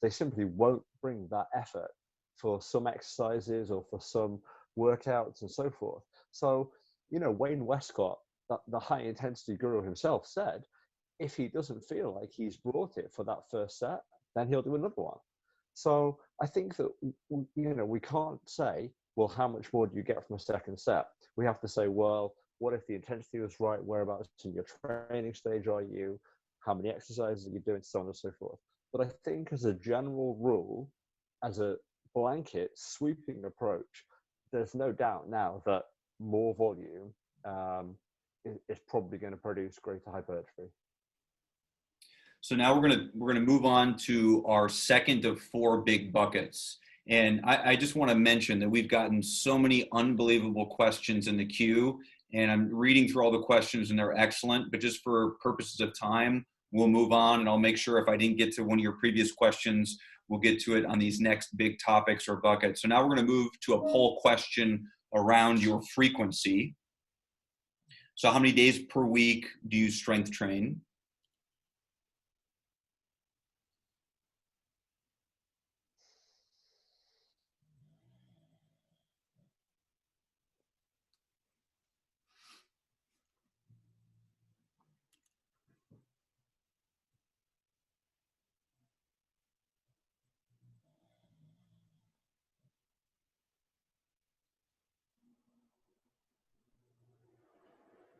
They simply won't bring that effort for some exercises or for some workouts and so forth. So, Wayne Westcott, the high intensity guru himself, said, if he doesn't feel like he's brought it for that first set, then he'll do another one. So I think that, we can't say, well, how much more do you get from a second set? We have to say, well, what if the intensity was right? Whereabouts in your training stage are you? How many exercises are you doing? So on and so forth. But I think as a general rule, as a blanket sweeping approach, there's no doubt now that more volume is probably going to produce greater hypertrophy. So now we're gonna move on to our second of 4 big buckets. And I just want to mention that we've gotten so many unbelievable questions in the queue, and I'm reading through all the questions and they're excellent, but just for purposes of time, we'll move on, and I'll make sure if I didn't get to one of your previous questions, we'll get to it on these next big topics or buckets. So now we're going to move to a poll question around your frequency. So how many days per week do you strength train?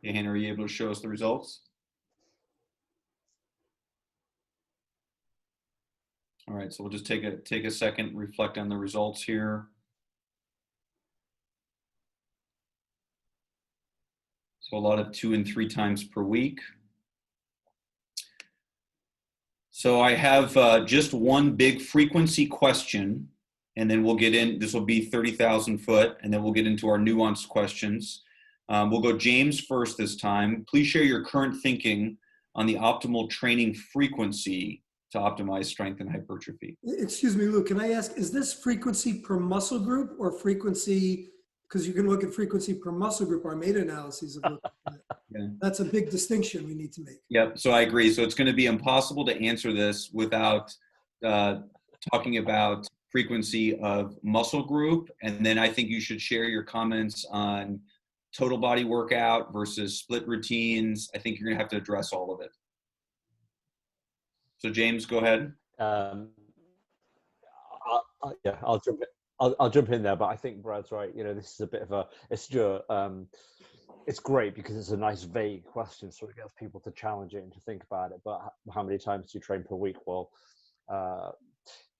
Hey, Hannah, are you able to show us the results? All right, so we'll just take a second, reflect on the results here. So a lot of 2 and 3 times per week. So I have just one big frequency question, and then we'll get in. This will be 30,000 foot, and then we'll get into our nuanced questions. We'll go James first this time. Please share your current thinking on the optimal training frequency to optimize strength and hypertrophy. Excuse me, Luke, can I ask, is this frequency per muscle group or frequency, because you can look at frequency per muscle group, our meta-analyses of looking at it. Yeah. That's a big distinction we need to make. Yep, so I agree. So it's going to be impossible to answer this without talking about frequency of muscle group. And then I think you should share your comments on total body workout versus split routines. I think you're going to have to address all of it. So James, go ahead. I'll jump in there, but I think Brad's right. This is a bit of it's great because it's a nice vague question, so it gets people to challenge it and to think about it. But how many times do you train per week? Well,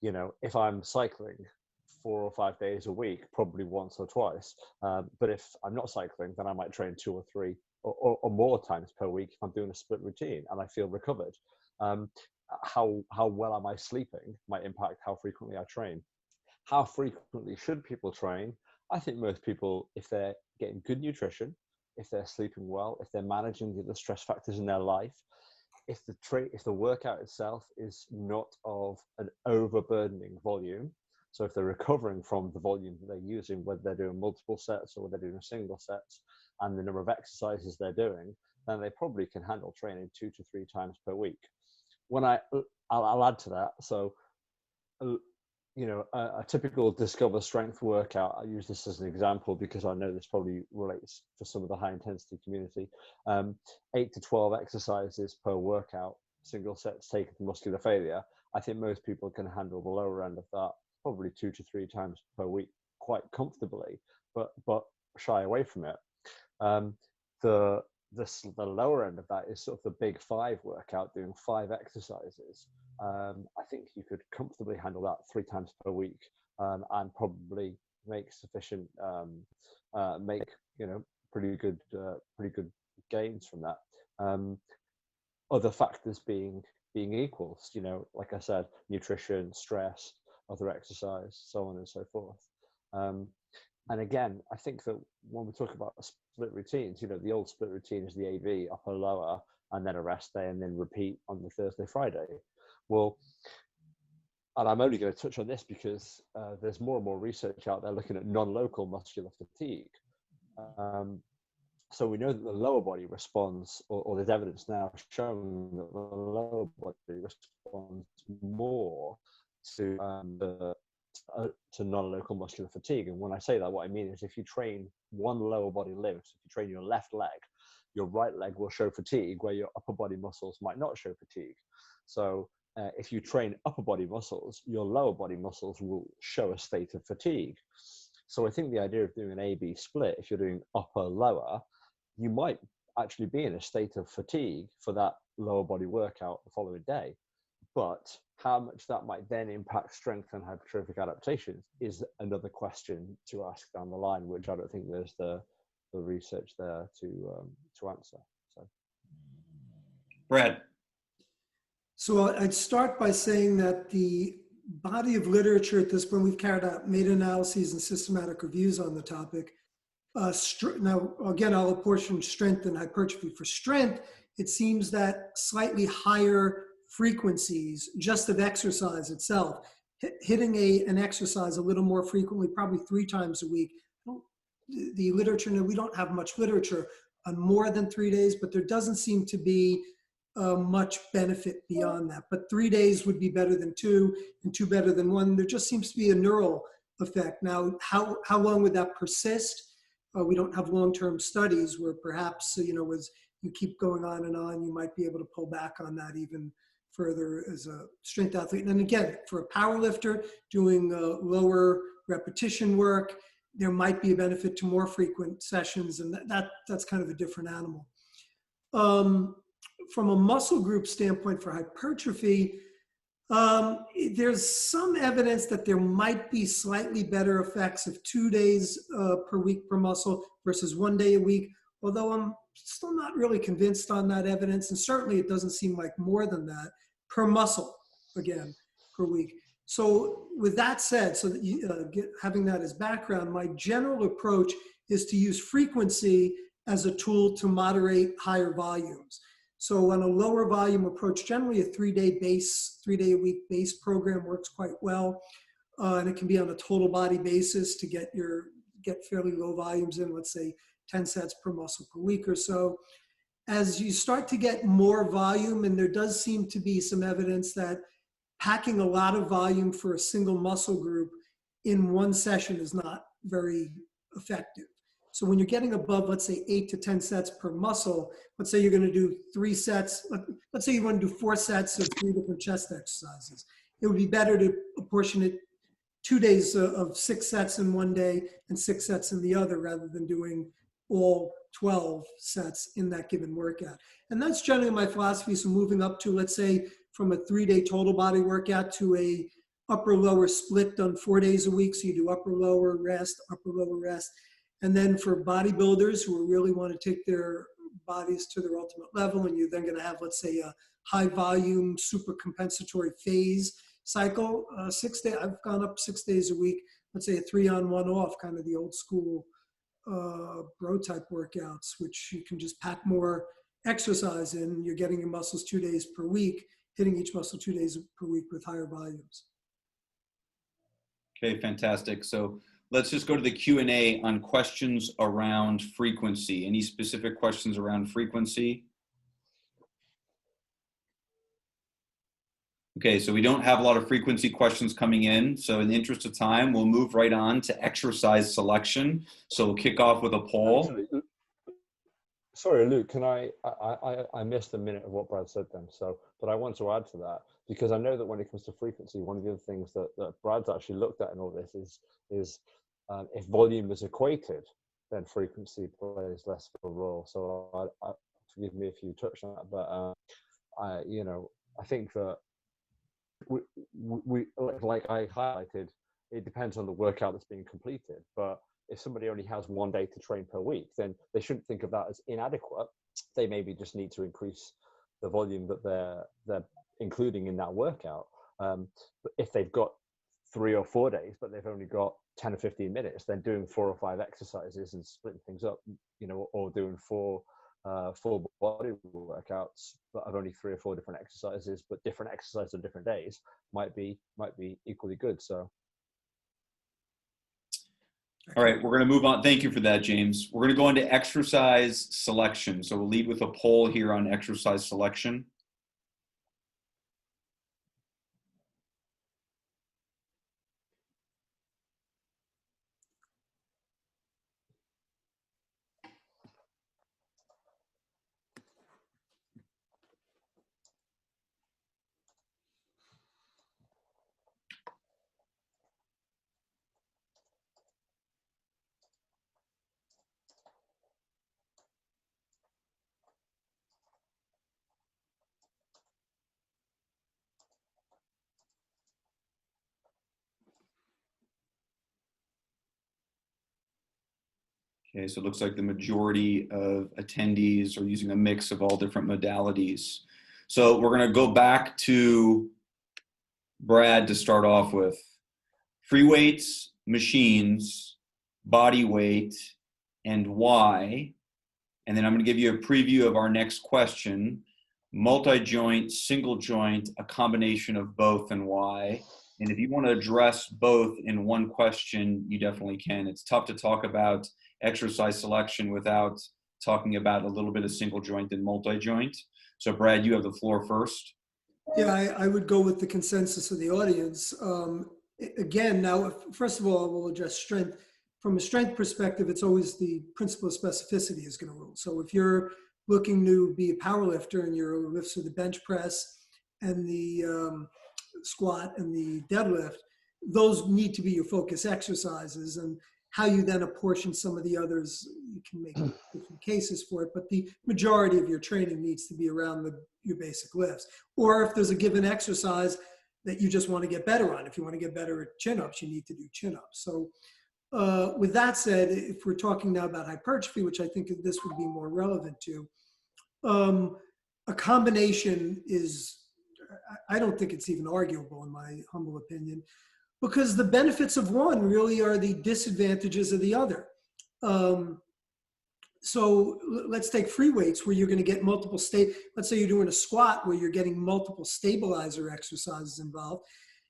if I'm cycling 4 or 5 days a week, probably once or twice. But if I'm not cycling, then I might train 2 or 3 or more times per week if I'm doing a split routine and I feel recovered. How well am I sleeping might impact how frequently I train. How frequently should people train? I think most people, if they're getting good nutrition, if they're sleeping well, if they're managing the stress factors in their life, if the workout itself is not of an overburdening volume, so if they're recovering from the volume that they're using, whether they're doing multiple sets or whether they're doing a single sets, and the number of exercises they're doing, then they probably can handle training 2 to 3 times per week. I'll add to that. So a typical Discover Strength workout, I use this as an example because I know this probably relates for some of the high intensity community, 8 to 12 exercises per workout, single sets taken to muscular failure. I think most people can handle the lower end of that, probably 2 to 3 times per week quite comfortably, but shy away from it. The lower end of that is sort of the big 5 workout, doing 5 exercises. I think you could comfortably handle that 3 times per week, and probably make sufficient, pretty good gains from that. Other factors being equals, like I said, nutrition, stress, other exercise, so on and so forth. And again, I think that when we talk about split routines, the old split routine is the AV, upper, lower, and then a rest day, and then repeat on the Thursday, Friday. Well, and I'm only going to touch on this because there's more and more research out there looking at non-local muscular fatigue. So we know that the lower body responds, or there's evidence now showing that the lower body responds more to non-local muscular fatigue. And when I say that, what I mean is if you train one lower body limb, so if you train your left leg, your right leg will show fatigue where your upper body muscles might not show fatigue. So if you train upper body muscles, your lower body muscles will show a state of fatigue. So I think the idea of doing an A-B split, if you're doing upper, lower, you might actually be in a state of fatigue for that lower body workout the following day. But how much that might then impact strength and hypertrophic adaptations is another question to ask down the line, which I don't think there's the research there to answer. So, Brad. So I'd start by saying that the body of literature at this point, we've carried out meta-analyses and systematic reviews on the topic. Now, again, I'll apportion strength and hypertrophy. For strength, it seems that slightly higher frequencies just of exercise itself, hitting an exercise a little more frequently, probably 3 times a week. The literature, we don't have much literature on more than 3 days, but there doesn't seem to be much benefit beyond that. But 3 days would be better than 2, and 2 better than 1. There just seems to be a neural effect. Now, how long would that persist? We don't have long-term studies where perhaps, as you keep going on, you might be able to pull back on that even further as a strength athlete. And again, for a power lifter doing lower repetition work, there might be a benefit to more frequent sessions, and that's kind of a different animal. From a muscle group standpoint for hypertrophy, there's some evidence that there might be slightly better effects of 2 days per week per muscle versus 1 day a week, although I'm still not really convinced on that evidence, and certainly it doesn't seem like more than that per muscle, again, per week. So with that said, so that having that as background, my general approach is to use frequency as a tool to moderate higher volumes. So on a lower volume approach, generally a 3-day a week base program works quite well. And it can be on a total body basis to get fairly low volumes in, let's say 10 sets per muscle per week or so. As you start to get more volume, and there does seem to be some evidence that packing a lot of volume for a single muscle group in one session is not very effective. So when you're getting above, let's say 8 to 10 sets per muscle, let's say you're going to do 3 sets, let's say you want to do 4 sets of 3 different chest exercises. It would be better to apportion it 2 days of 6 sets in one day and 6 sets in the other, rather than doing all 12 sets in that given workout. And that's generally my philosophy. So moving up to, let's say, from a 3-day total body workout to a upper lower split done 4 days a week. So you do upper lower rest. And then for bodybuilders who really want to take their bodies to their ultimate level, and you're then going to have, let's say, a high volume super compensatory phase cycle, 6 days, I've gone up 6 days a week, let's say a 3-on 1-off, kind of the old school bro type workouts, which you can just pack more exercise in. You're getting your muscles 2 days per week, hitting each muscle 2 days per week with higher volumes. Okay, fantastic. So let's just go to the Q&A on questions around frequency. Any specific questions around frequency? Okay, so we don't have a lot of frequency questions coming in. So in the interest of time, we'll move right on to exercise selection. So we'll kick off with a poll. Actually, sorry, Luke, can I missed a minute of what Brad said then. So, but I want to add to that because I know that when it comes to frequency, one of the other things that Brad's actually looked at in all this is if volume is equated, then frequency plays less of a role. So forgive me if you touched on that, but I think that we like I highlighted, it depends on the workout that's being completed. But if somebody only has one day to train per week, then they shouldn't think of that as inadequate. They maybe just need to increase the volume that they're including in that workout. But if they've got 3 or 4 days, but they've only got 10 or 15 minutes, then doing 4 or 5 exercises and splitting things up, or doing four full body workouts that have only 3 or 4 different exercises, but different exercises on different days might be equally good. So. All right, we're going to move on. Thank you for that, James. We're going to go into exercise selection. So we'll lead with a poll here on exercise selection. Okay, so it looks like the majority of attendees are using a mix of all different modalities. So we're going to go back to Brad to start off with. Free weights, machines, body weight, and why. And then I'm going to give you a preview of our next question. Multi-joint, single joint, a combination of both, and why. And if you want to address both in one question, you definitely can. It's tough to talk about exercise selection without talking about a little bit of single joint and multi-joint. So Brad, you have the floor first. Yeah, I would go with the consensus of the audience. Again, now, first of all, we'll address strength. From a strength perspective, it's always the principle of specificity is going to rule. So if you're looking to be a power lifter and your lifts are the bench press and the squat and the deadlift, those need to be your focus exercises. And how you then apportion some of the others, you can make different cases for it, but the majority of your training needs to be around your basic lifts. Or if there's a given exercise that you just want to get better on, if you want to get better at chin-ups, you need to do chin-ups. So with that said, if we're talking now about hypertrophy, which I think this would be more relevant to, a combination is, I don't think it's even arguable in my humble opinion, because the benefits of one really are the disadvantages of the other. So let's take free weights where you're going to get multiple let's say you're doing a squat where you're getting multiple stabilizer exercises involved.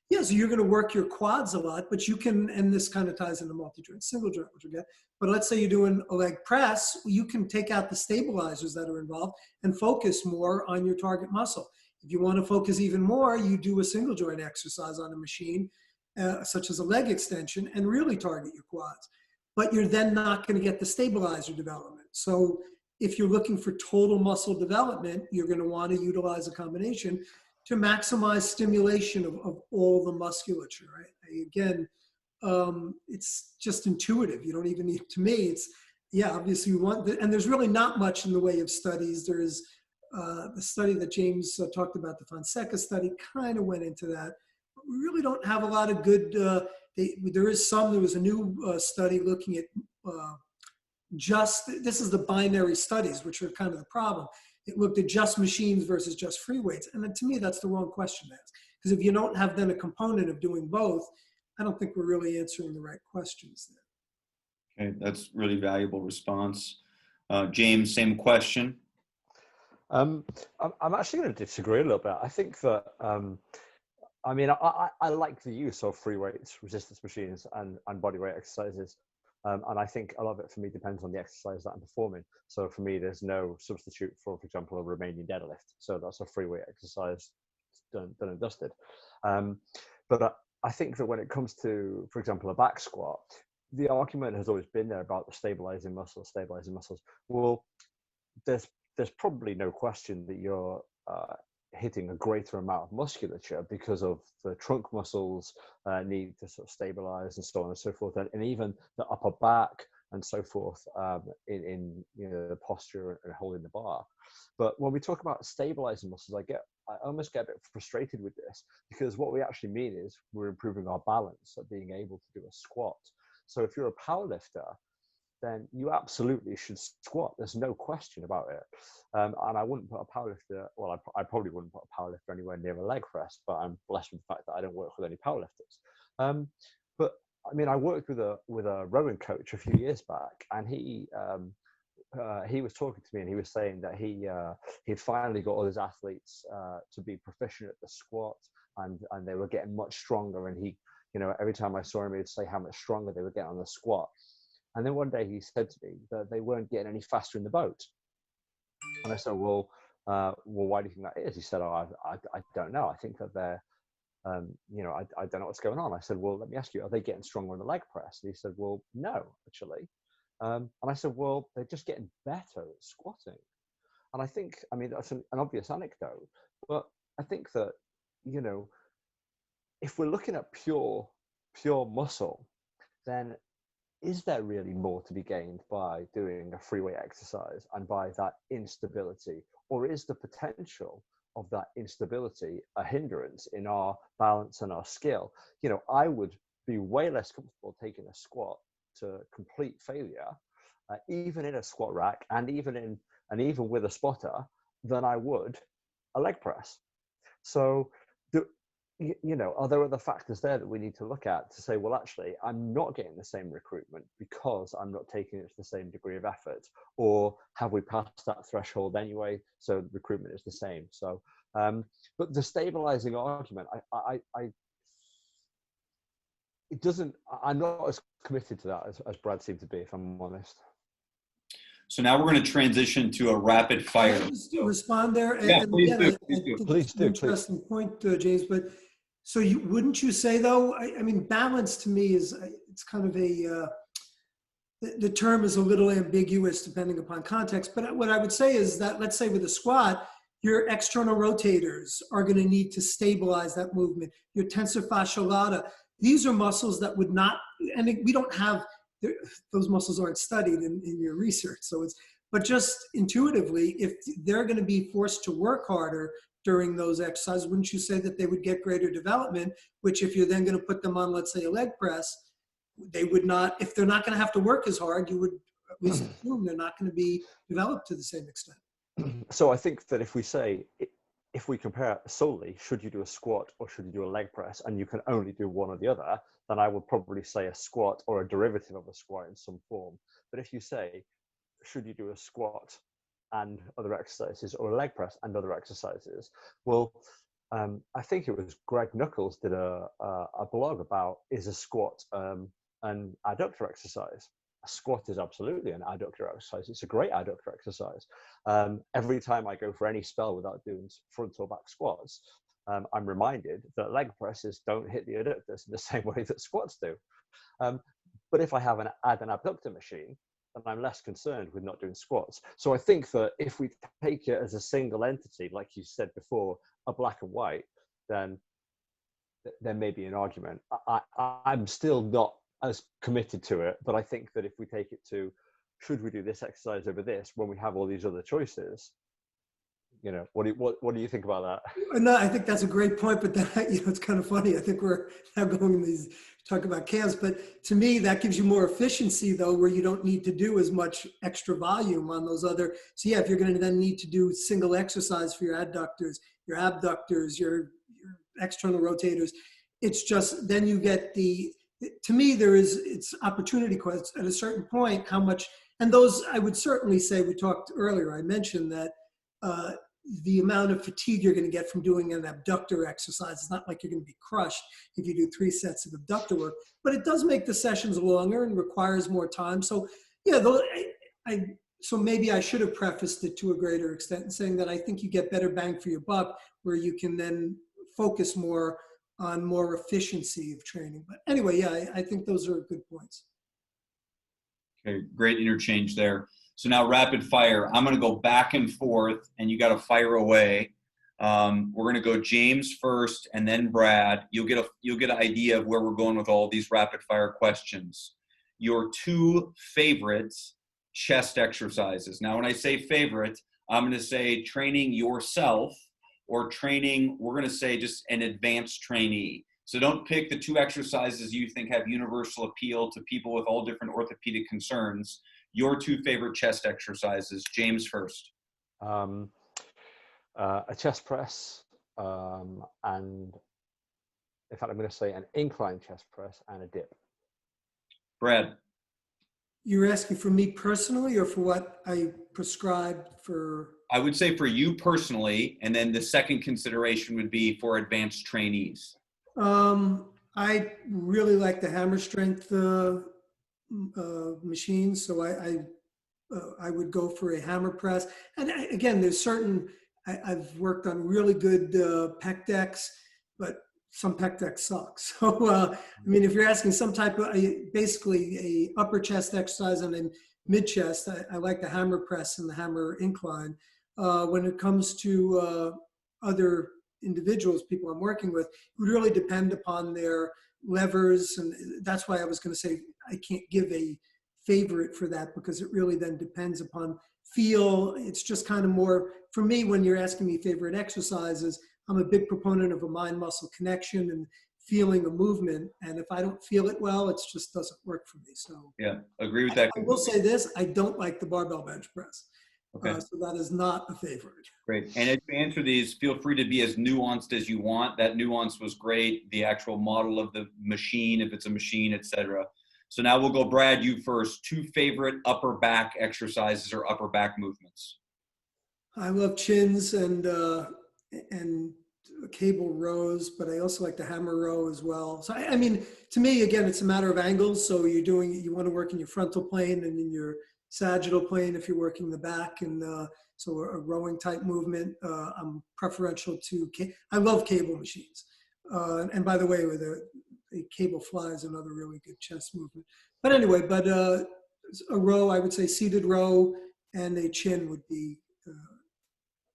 Yeah, so you're going to work your quads a lot, but you can, and this kind of ties into multi-joint, single joint, which we'll get, but let's say you're doing a leg press, you can take out the stabilizers that are involved and focus more on your target muscle. If you want to focus even more, you do a single joint exercise on a machine, such as a leg extension, and really target your quads. But you're then not going to get the stabilizer development. So if you're looking for total muscle development, you're going to want to utilize a combination to maximize stimulation of all the musculature, right? Again, it's just intuitive. You don't even need, to me, it's, yeah, obviously you want, and there's really not much in the way of studies. There's the study that James talked about, the Fonseca study, kind of went into that. But we really don't have a lot of good, there was a new study looking at this is the binary studies, which are kind of the problem. It looked at just machines versus just free weights. And then to me, that's the wrong question to ask. Because if you don't have then a component of doing both, I don't think we're really answering the right questions there. Okay, that's really valuable response. James, same question. I'm actually going to disagree a little bit. I think that, I mean, I like the use of free weights, resistance machines, and bodyweight exercises. And I think a lot of it for me depends on the exercise that I'm performing. So for me, there's no substitute for example, a Romanian deadlift. So that's a free weight exercise done and dusted. But I think that when it comes to, for example, a back squat, the argument has always been there about the stabilizing muscles. Well, there's probably no question that you're hitting a greater amount of musculature because of the trunk muscles need to sort of stabilize and so on and so forth, and even the upper back and so forth in the posture and holding the bar. But when we talk about stabilizing muscles, I almost get a bit frustrated with this, because what we actually mean is we're improving our balance at being able to do a squat. So if you're a power lifter, then you absolutely should squat. There's no question about it. And I wouldn't put a powerlifter, well, I probably wouldn't put a powerlifter anywhere near a leg press, but I'm blessed with the fact that I don't work with any powerlifters. But I mean, I worked with a rowing coach a few years back, and he was talking to me, and he was saying that he'd finally got all his athletes to be proficient at the squat, and they were getting much stronger. And he, every time I saw him, he'd say how much stronger they were getting on the squat. And then one day he said to me that they weren't getting any faster in the boat. And I said, well, why do you think that is? He said, I don't know. I think that they're, I don't know what's going on. I said, well, let me ask you, are they getting stronger in the leg press? And he said, well, no, actually. And I said, well, they're just getting better at squatting. And I think, I mean, that's an obvious anecdote, but I think that, if we're looking at pure muscle, then is there really more to be gained by doing a free weight exercise and by that instability? Or is the potential of that instability a hindrance in our balance and our skill? I would be way less comfortable taking a squat to complete failure, even in a squat rack and even with a spotter, than I would a leg press. So are there other factors there that we need to look at to say, well, actually, I'm not getting the same recruitment because I'm not taking it to the same degree of effort? Or have we passed that threshold anyway, so recruitment is the same? So, but the stabilizing argument, I'm not as committed to that as Brad seemed to be, if I'm honest. So now we're going to transition to a rapid fire. Can I just respond there? Yeah, And please again, do. It's an interesting point, James. But so wouldn't you say, though? I mean, balance to me is it's kind of the term is a little ambiguous depending upon context. But what I would say is that, let's say with a squat, your external rotators are going to need to stabilize that movement. Your tensor fasciae lata, these are muscles that would not, and we don't have, those muscles aren't studied in your research. So but just intuitively, if they're going to be forced to work harder during those exercises, wouldn't you say that they would get greater development, which if you're then going to put them on, let's say, a leg press, they would not, if they're not going to have to work as hard, you would at least assume they're not going to be developed to the same extent. So I think that if we compare solely, should you do a squat or should you do a leg press, and you can only do one or the other, then I would probably say a squat or a derivative of a squat in some form. But if you say, should you do a squat and other exercises, or a leg press and other exercises, well, I think it was Greg Nuckols did a blog about, is a squat an adductor exercise? A squat is absolutely an adductor exercise. It's a great adductor exercise. Every time I go for any spell without doing front or back squats, I'm reminded that leg presses don't hit the adductors in the same way that squats do. But if I have add an abductor machine, then I'm less concerned with not doing squats. So I think that if we take it as a single entity, like you said before, a black and white, then there may be an argument. I'm still not as committed to it, but I think that if we take it to, should we do this exercise over this when we have all these other choices? What do you think about that? No, I think that's a great point, but then, it's kind of funny. I think we're now going in these talk about calves, but to me, that gives you more efficiency though, where you don't need to do as much extra volume on those other. So yeah, if you're going to then need to do single exercise for your adductors, your abductors, your external rotators, it's just, then you get to me, it's opportunity cost at a certain point, how much, and those, I would certainly say, we talked earlier, I mentioned that the amount of fatigue you're going to get from doing an abductor exercise, it's not like you're going to be crushed if you do 3 sets of abductor work, but it does make the sessions longer and requires more time. So yeah, so maybe I should have prefaced it to a greater extent and saying that I think you get better bang for your buck where you can then focus more on more efficiency of training. But anyway, yeah, I think those are good points. Okay, great interchange there. So now rapid fire. I'm going to go back and forth, and you got to fire away. We're going to go James first, and then Brad. You'll get an idea of where we're going with all these rapid fire questions. Your 2 favorite chest exercises. Now, when I say favorite, I'm going to say training yourself or training. We're going to say just an advanced trainee. So don't pick the 2 exercises you think have universal appeal to people with all different orthopedic concerns. Your 2 favorite chest exercises. James first. A chest press, and in fact, I'm going to say an incline chest press and a dip. Brad. You're asking for me personally or for what I prescribed for? I would say for you personally, and then the second consideration would be for advanced trainees. I really like the hammer strength machines, so I would go for a hammer press. And again, there's certain, I've worked on really good pec decks, but some pec decks suck. So, I mean, if you're asking some type of, basically a upper chest exercise and a mid chest, I like the hammer press and the hammer incline. When it comes to other individuals, people I'm working with, it would really depend upon their levers. And that's why I was going to say I can't give a favorite for that, because it really then depends upon feel. It's just kind of more, for me, when you're asking me favorite exercises, I'm a big proponent of a mind-muscle connection and feeling a movement. And if I don't feel it well, it just doesn't work for me. So yeah, agree with that. I will say this, I don't like the barbell bench press. Okay. So that is not a favorite. Great. And as you answer these, feel free to be as nuanced as you want. That nuance was great. The actual model of the machine, if it's a machine, etc. So now we'll go, Brad, you first. 2 favorite upper back exercises or upper back movements. I love chins and cable rows, but I also like the hammer row as well. So I mean, to me, again, it's a matter of angles. So you want to work in your frontal plane and in your sagittal plane if you're working the back, and so a rowing type movement. I'm preferential to, I love cable machines. And by the way, with a cable fly is another really good chest movement. But anyway, a row, I would say seated row, and a chin would be,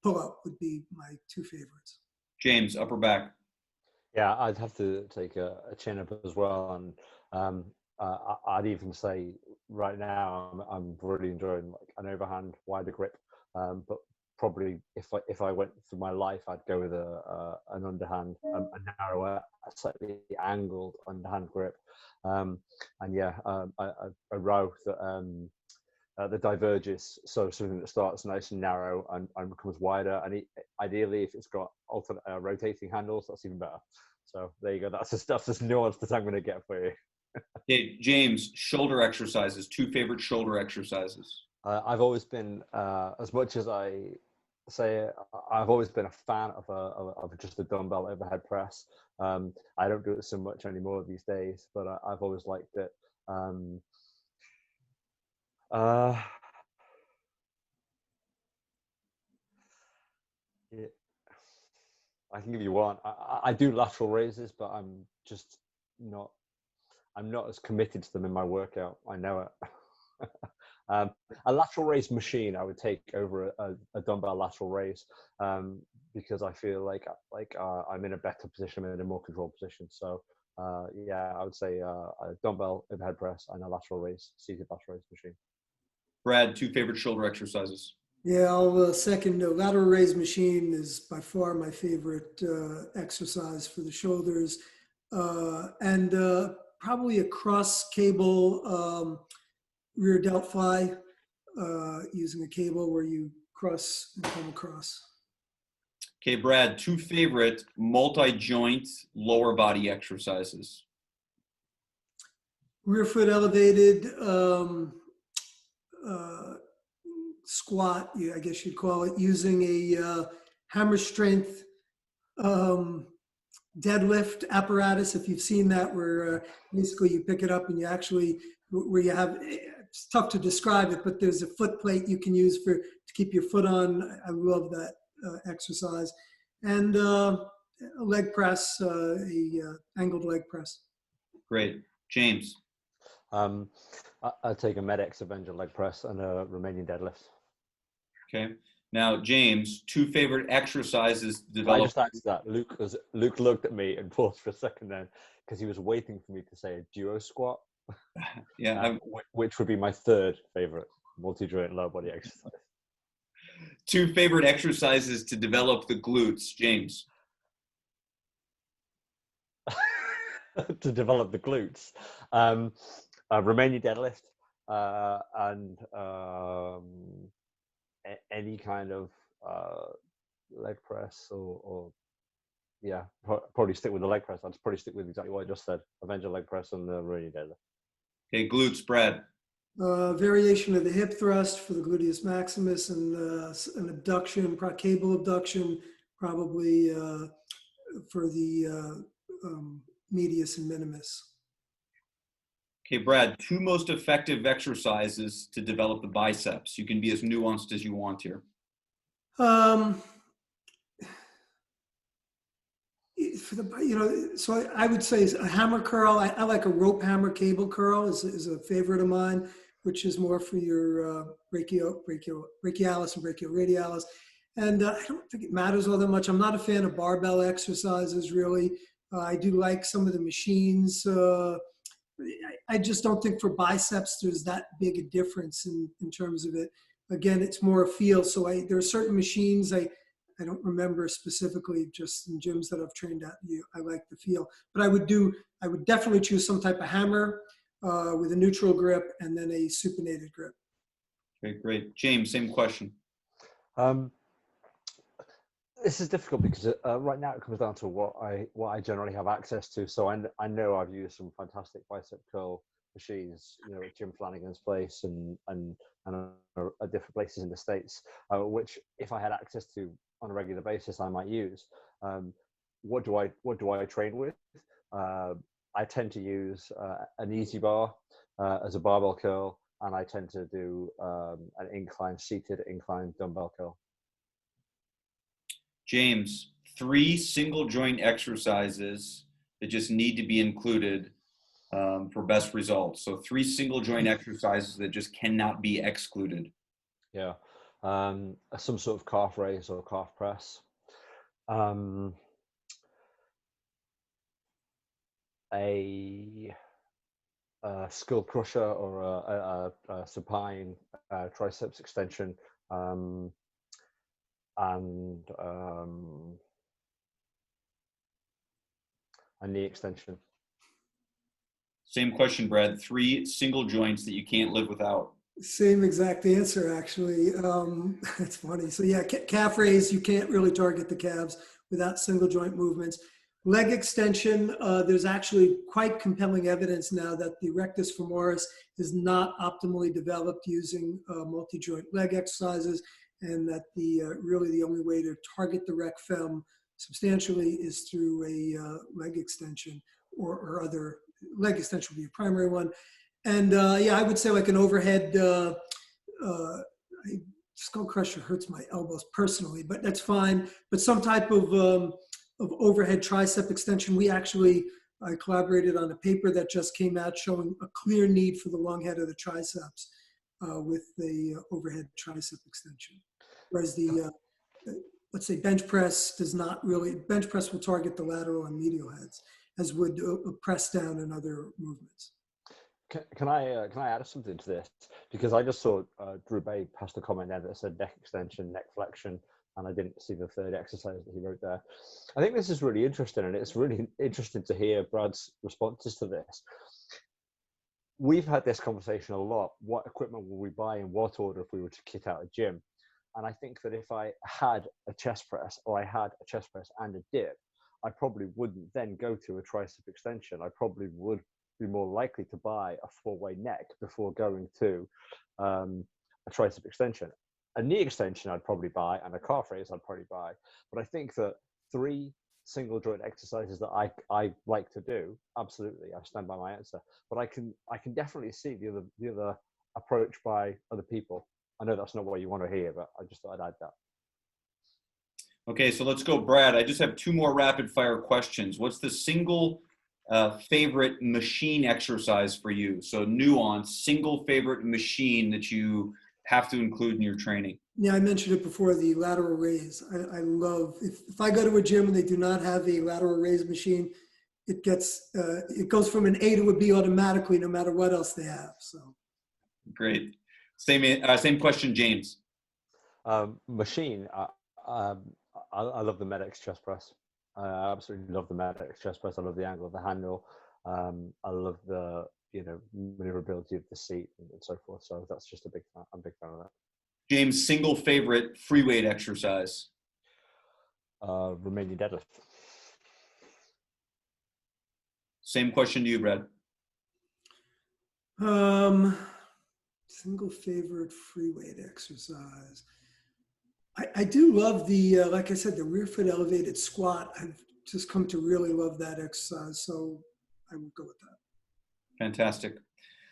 pull up would be my 2 favorites. James, upper back. Yeah, I'd have to take a chin up as well, and I'd even say right now I'm really enjoying like an overhand wider grip, but probably if I went through my life, I'd go with an underhand, a narrower, slightly angled underhand grip, and yeah, a row that diverges, so something that starts nice and narrow and becomes wider, and ideally if it's got alternate rotating handles, that's even better. So there you go. That's just nuance that I'm going to get for you. Okay, James, shoulder exercises. 2 favorite shoulder exercises. I've always been, as much as I say, I've always been a fan of just a dumbbell overhead press. I don't do it so much anymore these days, but I've always liked it. Yeah, I can give you one. I do lateral raises, but I'm not as committed to them in my workout. I know it. A lateral raise machine I would take over a dumbbell lateral raise, because I feel like I'm in a better position, I'm in a more controlled position. So yeah, I would say a dumbbell overhead press and a lateral raise, seated lateral raise machine. Brad, 2 favorite shoulder exercises. Yeah, I'll second. The lateral raise machine is by far my favorite exercise for the shoulders, and probably a cross cable rear delt fly, using a cable where you cross and come across. Okay, Brad, 2 favorite multi-joint lower body exercises. Rear foot elevated squat, I guess you'd call it, using a hammer strength deadlift apparatus. If you've seen that, where basically you pick it up and you actually, where you have it's tough to describe it, but there's a foot plate you can use to keep your foot on. I love that exercise. And a leg press, angled leg press. Great. James. I'll take a Med-X Avenger leg press and a Romanian deadlift. Okay. Now, James, 2 favorite exercises I developed. just answered that. Luke looked at me and paused for a second then because he was waiting for me to say a duo squat, Yeah. which would be my 3rd favorite multi-joint lower body exercise. 2 favorite exercises to develop the glutes, James. To develop the glutes. Romanian deadlift and any kind of leg press or yeah, probably stick with the leg press. I'd probably stick with exactly what I just said. Avenger leg press and the Romanian deadlift. Okay, glutes, Brad. Variation of the hip thrust for the gluteus maximus and an abduction, cable abduction, probably for the medius and minimus. Okay, Brad, 2 most effective exercises to develop the biceps. You can be as nuanced as you want here. For the, so I would say a hammer curl. I like a rope hammer cable curl is a favorite of mine, which is more for your brachialis and brachioradialis. And I don't think it matters all that much. I'm not a fan of barbell exercises, really. I do like some of the machines. I just don't think for biceps there's that big a difference in terms of it. Again, it's more a feel. So there are certain machines I don't remember specifically, just in gyms that I've trained at. I like the feel, but I would definitely choose some type of hammer with a neutral grip and then a supinated grip. Okay, great. James, same question. This is difficult because right now it comes down to what I generally have access to. So I know I've used some fantastic bicep curl machines, at Jim Flanagan's place and at different places in the States, which if I had access to on a regular basis, I might use. What do I train with? I tend to use an easy bar as a barbell curl, and I tend to do an seated incline dumbbell curl. James, 3 single joint exercises that just need to be included for best results. So 3 single joint exercises that just cannot be excluded. Yeah. Some sort of calf raise or calf press. A skull crusher or a supine triceps extension, and a knee extension. Same question, Brad. 3 single joints that you can't live without. Same exact answer, actually. It's funny. So yeah, calf raise, you can't really target the calves without single joint movements. Leg extension, there's actually quite compelling evidence now that the rectus femoris is not optimally developed using multi-joint leg exercises, and that really the only way to target the rec fem substantially is through a leg extension or other. Leg extension would be a primary one. And yeah, I would say like an overhead, skull crusher hurts my elbows personally, but that's fine. But some type of overhead tricep extension. I collaborated on a paper that just came out showing a clear need for the long head of the triceps with the overhead tricep extension. Whereas the, let's say bench press bench press will target the lateral and medial heads, as would press down and other movements. Can I add something to this? Because I just saw Drew Bay passed a comment there that said neck extension, neck flexion, and I didn't see the 3rd exercise that he wrote there. I think this is really interesting, and it's really interesting to hear Brad's responses to this. We've had this conversation a lot. What equipment will we buy in what order if we were to kit out a gym? And I think that if I had a chest press or I had a chest press and a dip, I probably wouldn't then go to a tricep extension. I probably would be more likely to buy a 4-way neck before going to a tricep extension. A knee extension I'd probably buy, and a calf raise I'd probably buy. But I think that 3 single joint exercises that I like to do, absolutely, I stand by my answer. But I can definitely see the other approach by other people. I know that's not what you want to hear, but I just thought I'd add that. Okay, so let's go, Brad. I just have two more rapid fire questions. What's the single favorite machine exercise for you? So nuance, single favorite machine that you have to include in your training. Yeah, I mentioned it before, the lateral raise. I love, if I go to a gym and they do not have a lateral raise machine, it goes from an A to a B automatically, no matter what else they have. So Great. Same question, James. Machine. I love the Med-X chest press. I absolutely love the Med-X chest press. I love the angle of the handle. I love the maneuverability of the seat and so forth. So that's just I'm a big fan of that. James, single favorite free weight exercise. Romanian deadlift. Same question to you, Brad. Single favorite free weight exercise. I do love the, like I said, the rear foot elevated squat. I've just come to really love that exercise. So I would go with that. Fantastic.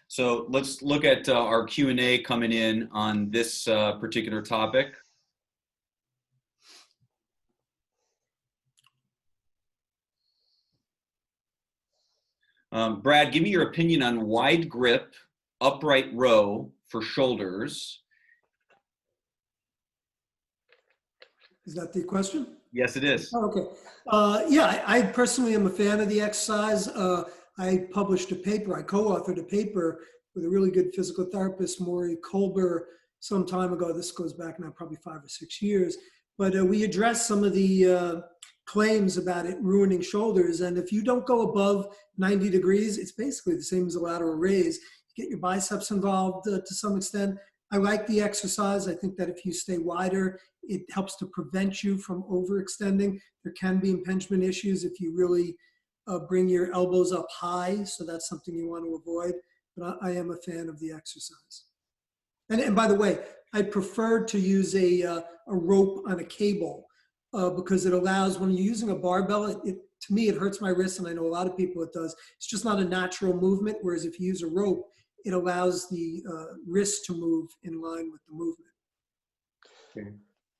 So let's look at our Q&A coming in on this particular topic. Brad, give me your opinion on wide grip, upright row for shoulders. Is that the question? Yes, it is. Oh, okay. Yeah, I personally am a fan of the exercise. I published a paper, I co-authored a paper with a really good physical therapist, Maury Kolber, some time ago. This goes back now probably 5 or 6 years. But we addressed some of the claims about it ruining shoulders. And if you don't go above 90 degrees, it's basically the same as a lateral raise. You get your biceps involved to some extent. I like the exercise. I think that if you stay wider, it helps to prevent you from overextending. There can be impingement issues if you really bring your elbows up high. So that's something you want to avoid. But I am a fan of the exercise. And by the way, I prefer to use a rope on a cable because it allows, when you're using a barbell, to me, it hurts my wrist, and I know a lot of people it does. It's just not a natural movement, whereas if you use a rope, it allows the wrist to move in line with the movement. Okay,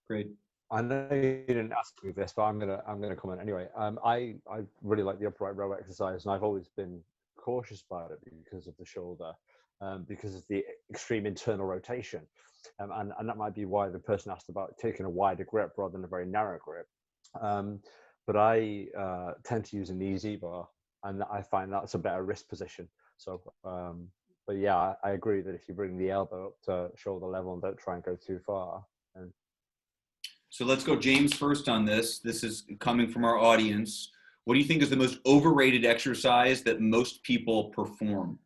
great. I know you didn't ask me this, but I'm gonna comment anyway. I really like the upright row exercise, and I've always been cautious about it because of the shoulder, because of the extreme internal rotation, and that might be why the person asked about taking a wider grip rather than a very narrow grip. But I tend to use a knee Z bar, and I find that's a better wrist position. So, but yeah, I agree that if you bring the elbow up to shoulder level and don't try and go too far. So let's go James first on this. This is coming from our audience. What do you think is the most overrated exercise that most people perform?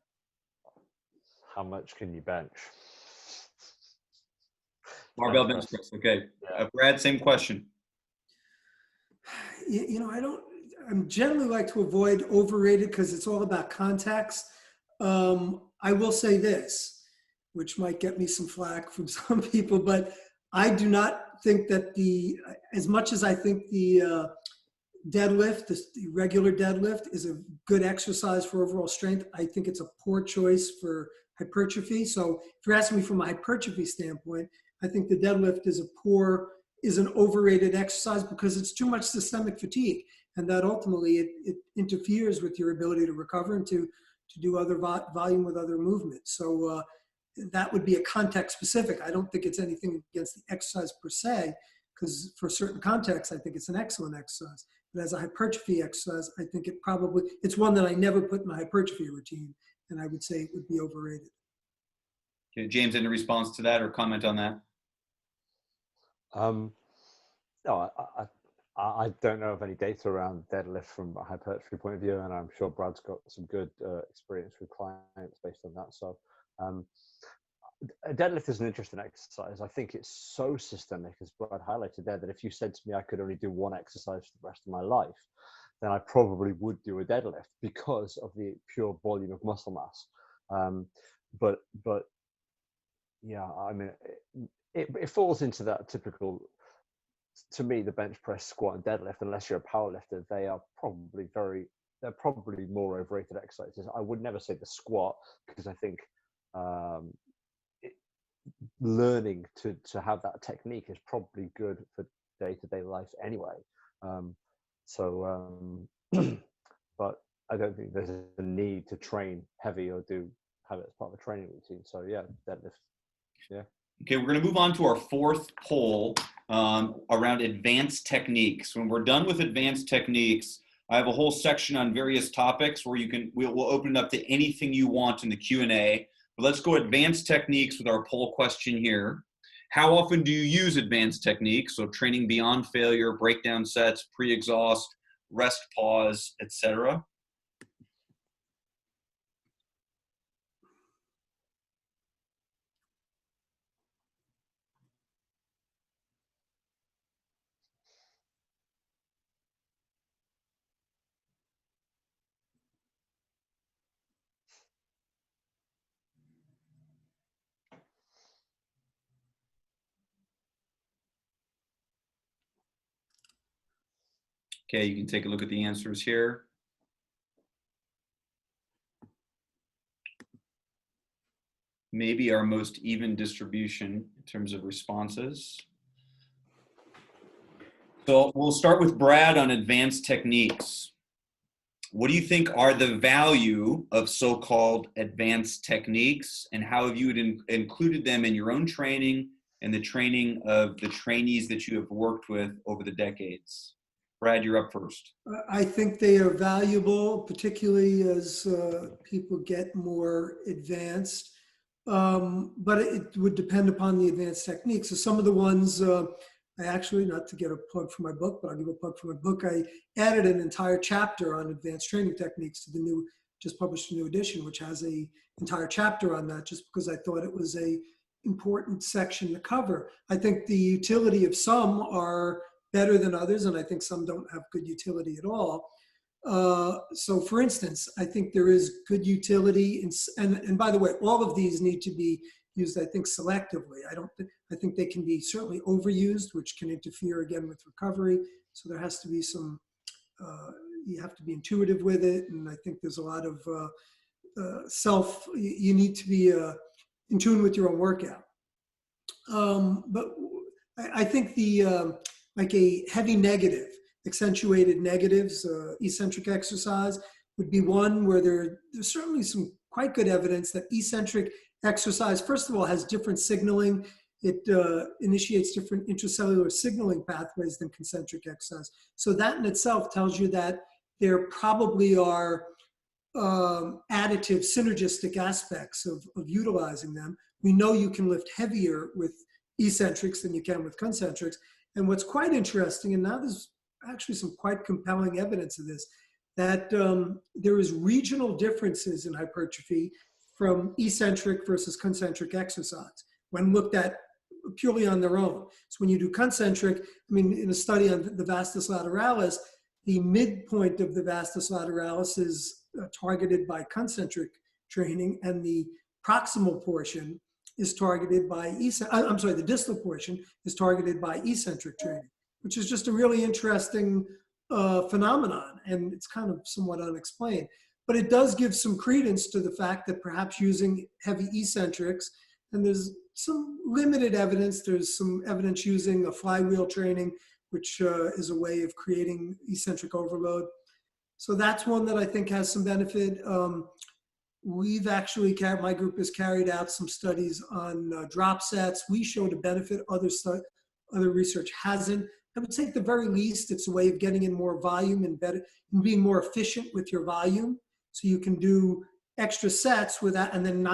How much can you bench? Barbell bench press. Okay. Brad, same question. I'm generally like to avoid overrated because it's all about context. I will say this, which might get me some flack from some people, but I do not think that as much as I think the deadlift, the regular deadlift is a good exercise for overall strength, I think it's a poor choice for hypertrophy. So if you're asking me from a hypertrophy standpoint, I think the deadlift is an overrated exercise because it's too much systemic fatigue. And that ultimately it interferes with your ability to recover and to do other volume with other movements. So that would be a context specific. I don't think it's anything against the exercise per se, because for certain contexts, I think it's an excellent exercise. But as a hypertrophy exercise, I think it's one that I never put in my hypertrophy routine, and I would say it would be overrated. Okay, James, any response to that or comment on that? No, I don't know of any data around deadlift from a hypertrophy point of view, and I'm sure Brad's got some good experience with clients based on that. So a deadlift is an interesting exercise. I think it's so systemic, as Brad highlighted there, that if you said to me I could only do one exercise for the rest of my life, then I probably would do a deadlift because of the pure volume of muscle mass. But yeah, I mean, it falls into that typical. To me, the bench press, squat, and deadlift, unless you're a power lifter, they're probably more overrated exercises. I would never say the squat because I think learning to have that technique is probably good for day-to-day life anyway. But I don't think there's a need to train heavy or have it as part of a training routine. So yeah, deadlift. Yeah. Okay, we're going to move on to our fourth poll around advanced techniques. When we're done with advanced techniques, I have a whole section on various topics where we'll open it up to anything you want in the Q&A. But let's go advanced techniques with our poll question here. How often do you use advanced techniques? So training beyond failure, breakdown sets, pre-exhaust, rest pause, etc. Okay, you can take a look at the answers here. Maybe our most even distribution in terms of responses. So we'll start with Brad on advanced techniques. What do you think are the value of so-called advanced techniques, and how have you included them in your own training and the training of the trainees that you have worked with over the decades? Brad, you're up first. I think they are valuable, particularly as people get more advanced. But it would depend upon the advanced techniques. So some of the ones, I actually, not to get a plug for my book, but I'll give a plug for my book. I added an entire chapter on advanced training techniques to the just published a new edition, which has an entire chapter on that, just because I thought it was a important section to cover. I think the utility of some are better than others, and I think some don't have good utility at all. So for instance, I think there is good utility and by the way, all of these need to be used, I think, selectively. I think they can be certainly overused, which can interfere again with recovery. So there has to be some, you have to be intuitive with it. And I think there's a lot of you need to be in tune with your own workout. But I think like a heavy negative, accentuated negatives, eccentric exercise would be one where there's certainly some quite good evidence that eccentric exercise, first of all, has different signaling. It initiates different intracellular signaling pathways than concentric exercise. So that in itself tells you that there probably are additive, synergistic aspects of utilizing them. We know you can lift heavier with eccentrics than you can with concentrics. And what's quite interesting, and now there's actually some quite compelling evidence of this, that there is regional differences in hypertrophy from eccentric versus concentric exercise when looked at purely on their own. So when you do concentric, I mean, in a study on the vastus lateralis, the midpoint of the vastus lateralis is targeted by concentric training, and the proximal portion is targeted by the distal portion is targeted by eccentric training, which is just a really interesting phenomenon, and it's kind of somewhat unexplained. But it does give some credence to the fact that perhaps using heavy eccentrics, and there's some limited evidence, there's some evidence using a flywheel training, which is a way of creating eccentric overload. So that's one that I think has some benefit. We've actually, my group has carried out some studies on drop sets. We showed a benefit, other research hasn't. I would say at the very least, it's a way of getting in more volume and being more efficient with your volume. So you can do extra sets without, and then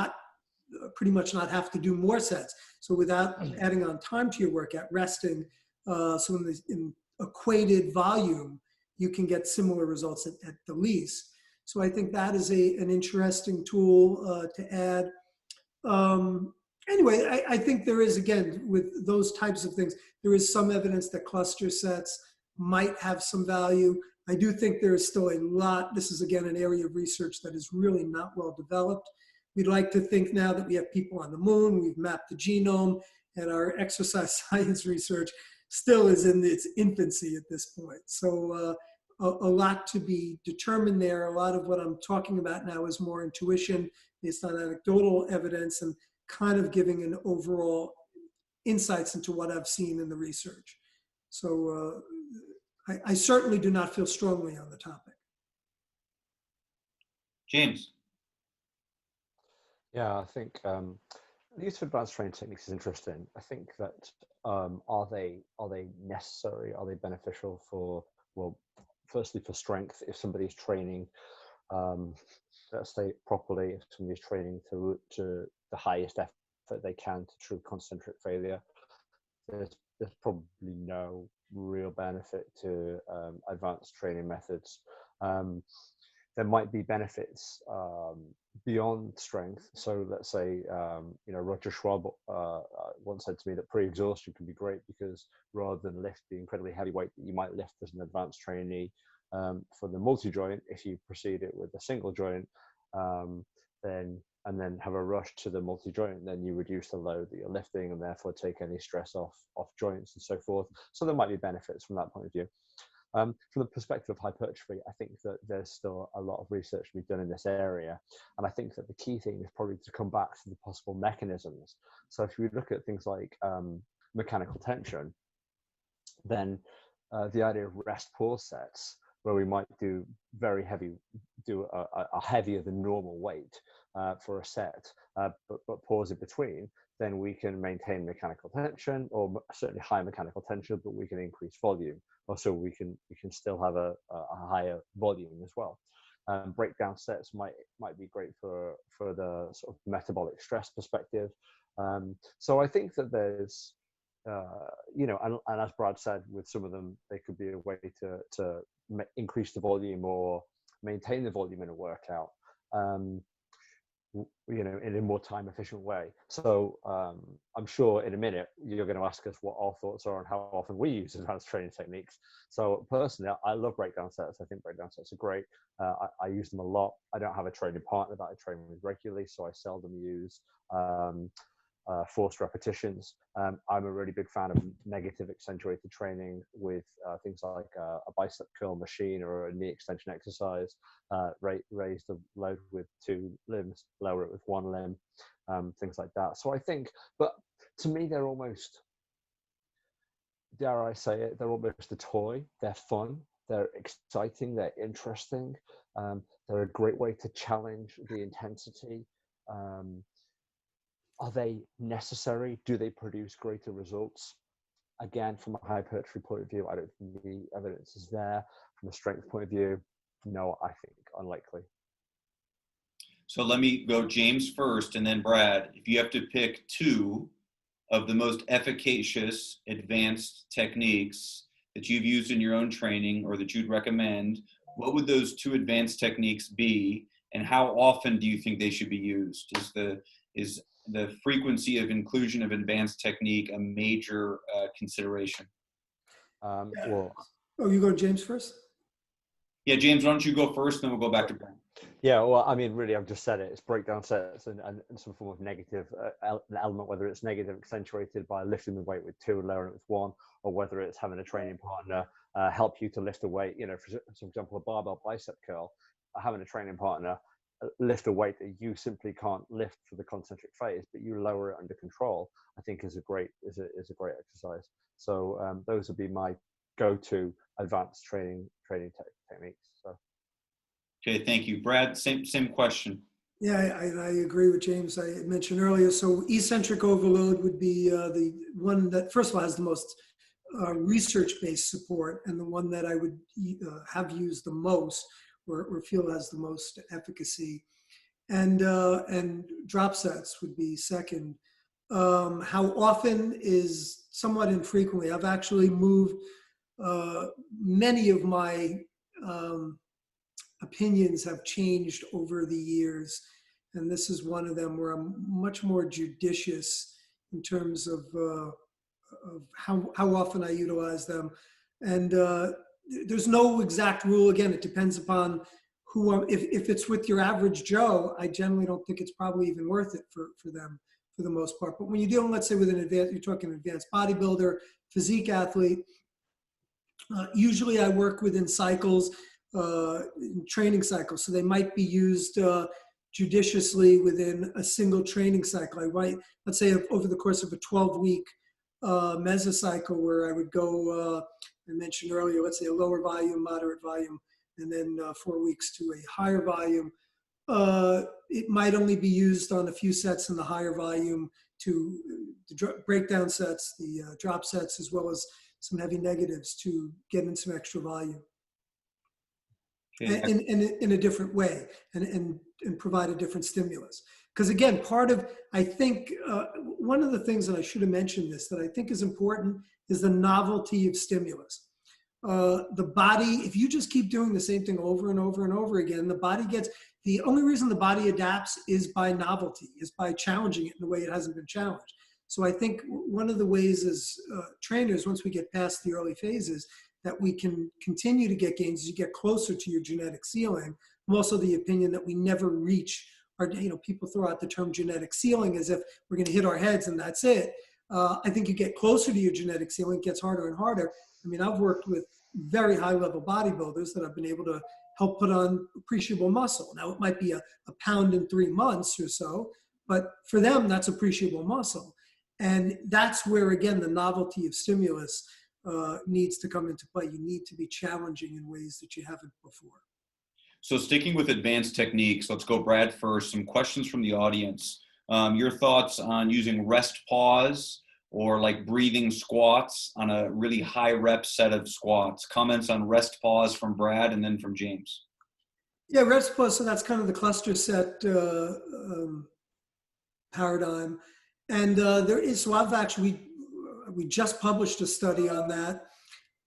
pretty much not have to do more sets. So without adding on time to your workout, resting, so in equated volume, you can get similar results at the least. So I think that is an interesting tool to add. Anyway, I think there is, again, with those types of things, there is some evidence that cluster sets might have some value. I do think there is still a lot. This is, again, an area of research that is really not well developed. We'd like to think now that we have people on the moon, we've mapped the genome, and our exercise science research still is in its infancy at this point. So a lot to be determined there. A lot of what I'm talking about now is more intuition based on anecdotal evidence. And kind of giving an overall insights into what I've seen in the research. So I certainly do not feel strongly on the topic. James. Yeah, I think the use of advanced training techniques is interesting. I think that are they necessary? Are they beneficial for, well, firstly for strength? If somebody's training, let's say properly, if somebody's training to the highest effort they can to true concentric failure, there's probably no real benefit to advanced training methods. There might be benefits beyond strength. So let's say, Roger Schwab once said to me that pre-exhaustion can be great because rather than lift the incredibly heavy weight that you might lift as an advanced trainee for the multi-joint, if you proceed it with a single joint, and then have a rush to the multi-joint, then you reduce the load that you're lifting and therefore take any stress off joints and so forth. So there might be benefits from that point of view. From the perspective of hypertrophy, I think that there's still a lot of research to be done in this area. And I think that the key thing is probably to come back to the possible mechanisms. So if we look at things like mechanical tension, then the idea of rest pause sets, where we might do very heavy, a heavier than normal weight for a set, but pause in between, then we can maintain mechanical tension, or certainly high mechanical tension, but we can increase volume. Also, we can still have a higher volume as well. Breakdown sets might be great for the sort of metabolic stress perspective. So I think that there's, and as Brad said, with some of them, they could be a way to increase the volume or maintain the volume in a workout, in a more time efficient way. So I'm sure in a minute you're going to ask us what our thoughts are on how often we use advanced training techniques. So personally, I love breakdown sets. I think breakdown sets are great. I use them a lot. I don't have a training partner that I train with regularly, so I seldom use forced repetitions. I'm a really big fan of negative accentuated training with things like a bicep curl machine or a knee extension exercise. Raise the load with 2 limbs, lower it with 1 limb, things like that. So I think, but to me, they're almost, dare I say it, they're almost a toy. They're fun, they're exciting, they're interesting. They're a great way to challenge the intensity. Are they necessary? Do they produce greater results? Again, from a hypertrophy point of view, I don't think the evidence is there. From a strength point of view, no, I think unlikely. So let me go James first and then Brad. If you have to pick 2 of the most efficacious advanced techniques that you've used in your own training or that you'd recommend, what would those 2 advanced techniques be, and how often do you think they should be used? Is the frequency of inclusion of advanced technique a major consideration? Well, Oh, you go James first? Yeah, James, why don't you go first, then we'll go back to Brad. yeah, well, I mean, really, I've just said it. It's breakdown sets and some form of negative element, whether it's negative accentuated by lifting the weight with 2 and lowering it with 1, or whether it's having a training partner help you to lift a weight. For example, a barbell bicep curl, having a training partner lift a weight that you simply can't lift for the concentric phase, but you lower it under control, I think is a great exercise. So those would be my go-to advanced training techniques. So. Okay, thank you. Brad, same question. Yeah, I agree with James. I mentioned earlier, so eccentric overload would be the one that, first of all, has the most research-based support, and the one that I would have used the most, or feel has the most efficacy. And drop sets would be second. How often is somewhat infrequently. I've actually moved many of my opinions have changed over the years, and this is one of them where I'm much more judicious in terms of how often I utilize them. And there's no exact rule. Again, it depends upon who. If it's with your average Joe, I generally don't think it's probably even worth it for them for the most part. But when you're dealing, let's say, with an advanced, you're talking advanced bodybuilder, physique athlete. Usually, I work within cycles. In training cycles, so they might be used judiciously within a single training cycle. I might, let's say over the course of a 12-week mesocycle where I would go, I mentioned earlier, let's say a lower volume, moderate volume, and then 4 weeks to a higher volume. It might only be used on a few sets in the higher volume to the breakdown sets, the drop sets, as well as some heavy negatives to get in some extra volume. Okay. In a different way and provide a different stimulus. Because again, I think one of the things, and I should have mentioned this, that I think is important is the novelty of stimulus. The body, if you just keep doing the same thing over and over and over again, the only reason the body adapts is by novelty, is by challenging it in a way it hasn't been challenged. So I think one of the ways as trainers, once we get past the early phases, that we can continue to get gains as you get closer to your genetic ceiling. I'm also the opinion that we never reach our, people throw out the term genetic ceiling as if we're going to hit our heads and that's it. I think you get closer to your genetic ceiling, it gets harder and harder. I mean, I've worked with very high level bodybuilders that I've been able to help put on appreciable muscle. Now it might be a pound in 3 months or so, but for them, that's appreciable muscle. And that's where, again, the novelty of stimulus needs to come into play. You need to be challenging in ways that you haven't before. So sticking with advanced techniques, let's go Brad first. Some questions from the audience. Your thoughts on using rest pause or like breathing squats on a really high rep set of squats. Comments on rest pause from Brad and then from James. Yeah, rest pause, so that's kind of the cluster set paradigm. And we just published a study on that.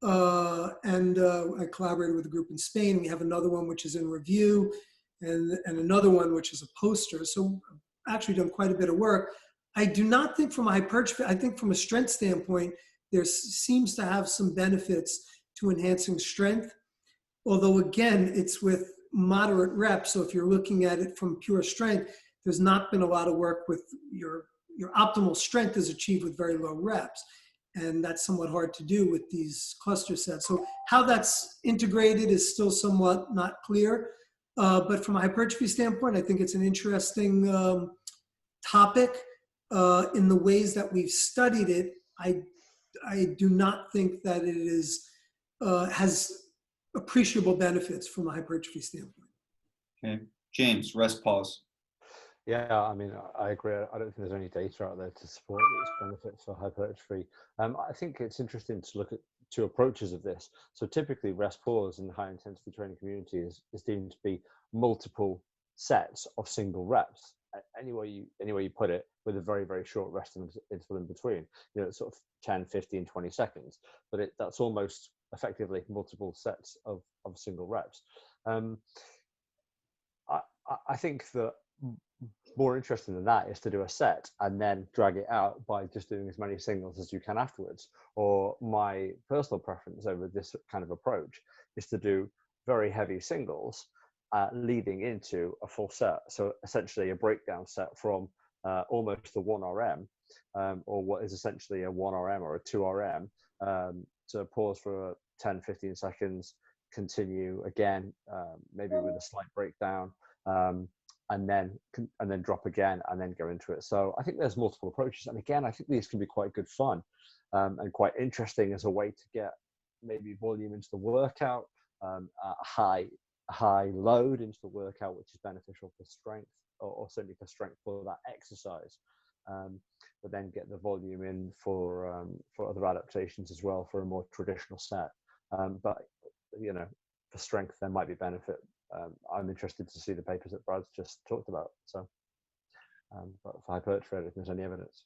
I collaborated with a group in Spain. We have another one which is in review and another one which is a poster. So I've actually done quite a bit of work. I do not think from a hypertrophy, I think from a strength standpoint, there seems to have some benefits to enhancing strength. Although again, it's with moderate reps. So if you're looking at it from pure strength, there's not been a lot of work with your optimal strength is achieved with very low reps. And that's somewhat hard to do with these cluster sets. So how that's integrated is still somewhat not clear. But from a hypertrophy standpoint, I think it's an interesting topic. In the ways that we've studied it, I do not think that it has appreciable benefits from a hypertrophy standpoint. Okay, James, rest pause. Yeah, I mean, I agree. I don't think there's any data out there to support its benefits for hypertrophy. I think it's interesting to look at two approaches of this. So typically rest pause in the high intensity training community is deemed to be multiple sets of single reps. Any way you put it, with a very, very short rest interval in between, sort of 10, 15, 20 seconds. But that's almost effectively multiple sets of single reps. I think that more interesting than that is to do a set and then drag it out by just doing as many singles as you can afterwards. Or my personal preference over this kind of approach is to do very heavy singles leading into a full set. So essentially a breakdown set from almost a 1RM or what is essentially a 1RM or a 2RM to pause for 10, 15 seconds, continue again, maybe with a slight breakdown, and then drop again and then go into it. So I think there's multiple approaches. And again, I think these can be quite good fun and quite interesting as a way to get maybe volume into the workout, a high load into the workout, which is beneficial for strength or certainly for strength for that exercise. But then get the volume in for other adaptations as well for a more traditional set. But for strength, there might be benefit. I'm interested to see the papers that Brad's just talked about. So, but for hypertrophy, I don't think there's any evidence.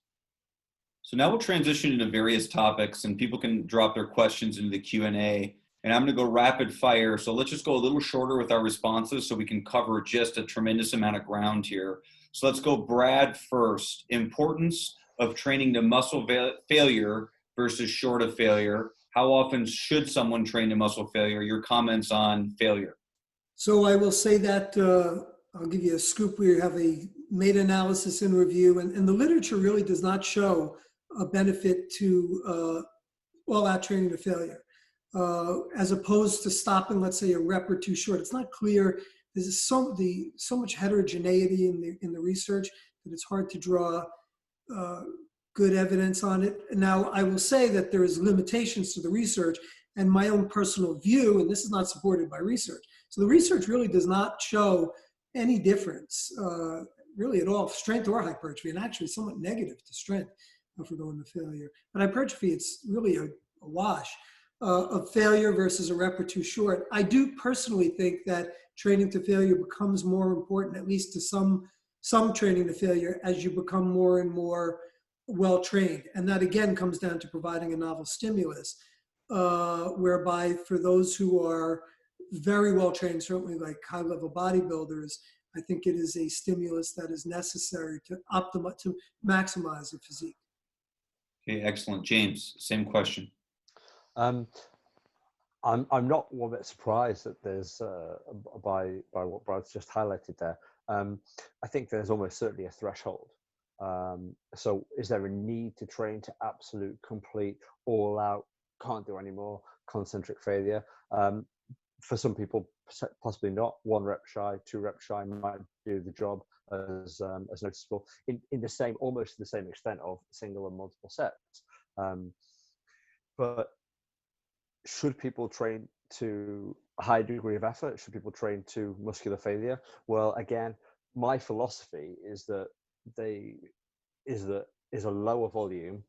So now we'll transition into various topics, and people can drop their questions into the Q&A. And I'm going to go rapid fire. So let's just go a little shorter with our responses so we can cover just a tremendous amount of ground here. So let's go Brad first. Importance of training to muscle failure versus short of failure. How often should someone train to muscle failure? Your comments on failure. So I will say that I'll give you a scoop. We have a meta-analysis in review, and the literature really does not show a benefit to all-out training to failure. As opposed to stopping, let's say, a rep or two short. It's not clear there's so much heterogeneity in the research that it's hard to draw good evidence on it. Now, I will say that there is limitations to the research, and my own personal view, and this is not supported by research. So the research really does not show any difference, really at all, strength or hypertrophy, and actually somewhat negative to strength if we're going to failure. But hypertrophy, it's really a wash of failure versus a rep or two short. I do personally think that training to failure becomes more important, at least to some training to failure, as you become more and more well-trained. And that again comes down to providing a novel stimulus, whereby for those who are very well-trained, certainly like high-level bodybuilders, I think it is a stimulus that is necessary to maximize the physique. Okay, excellent. James, same question. I'm not one bit surprised that there's by what Brad's just highlighted there. I think there's almost certainly a threshold. So is there a need to train to absolute, complete, all out, can't do any more, concentric failure? For some people, possibly not. 1 rep shy, 2 rep shy might do the job as noticeable in the same, almost to the same extent of single and multiple sets. But should people train to a high degree of effort? Should people train to muscular failure? Well, again, my philosophy is that is a lower volume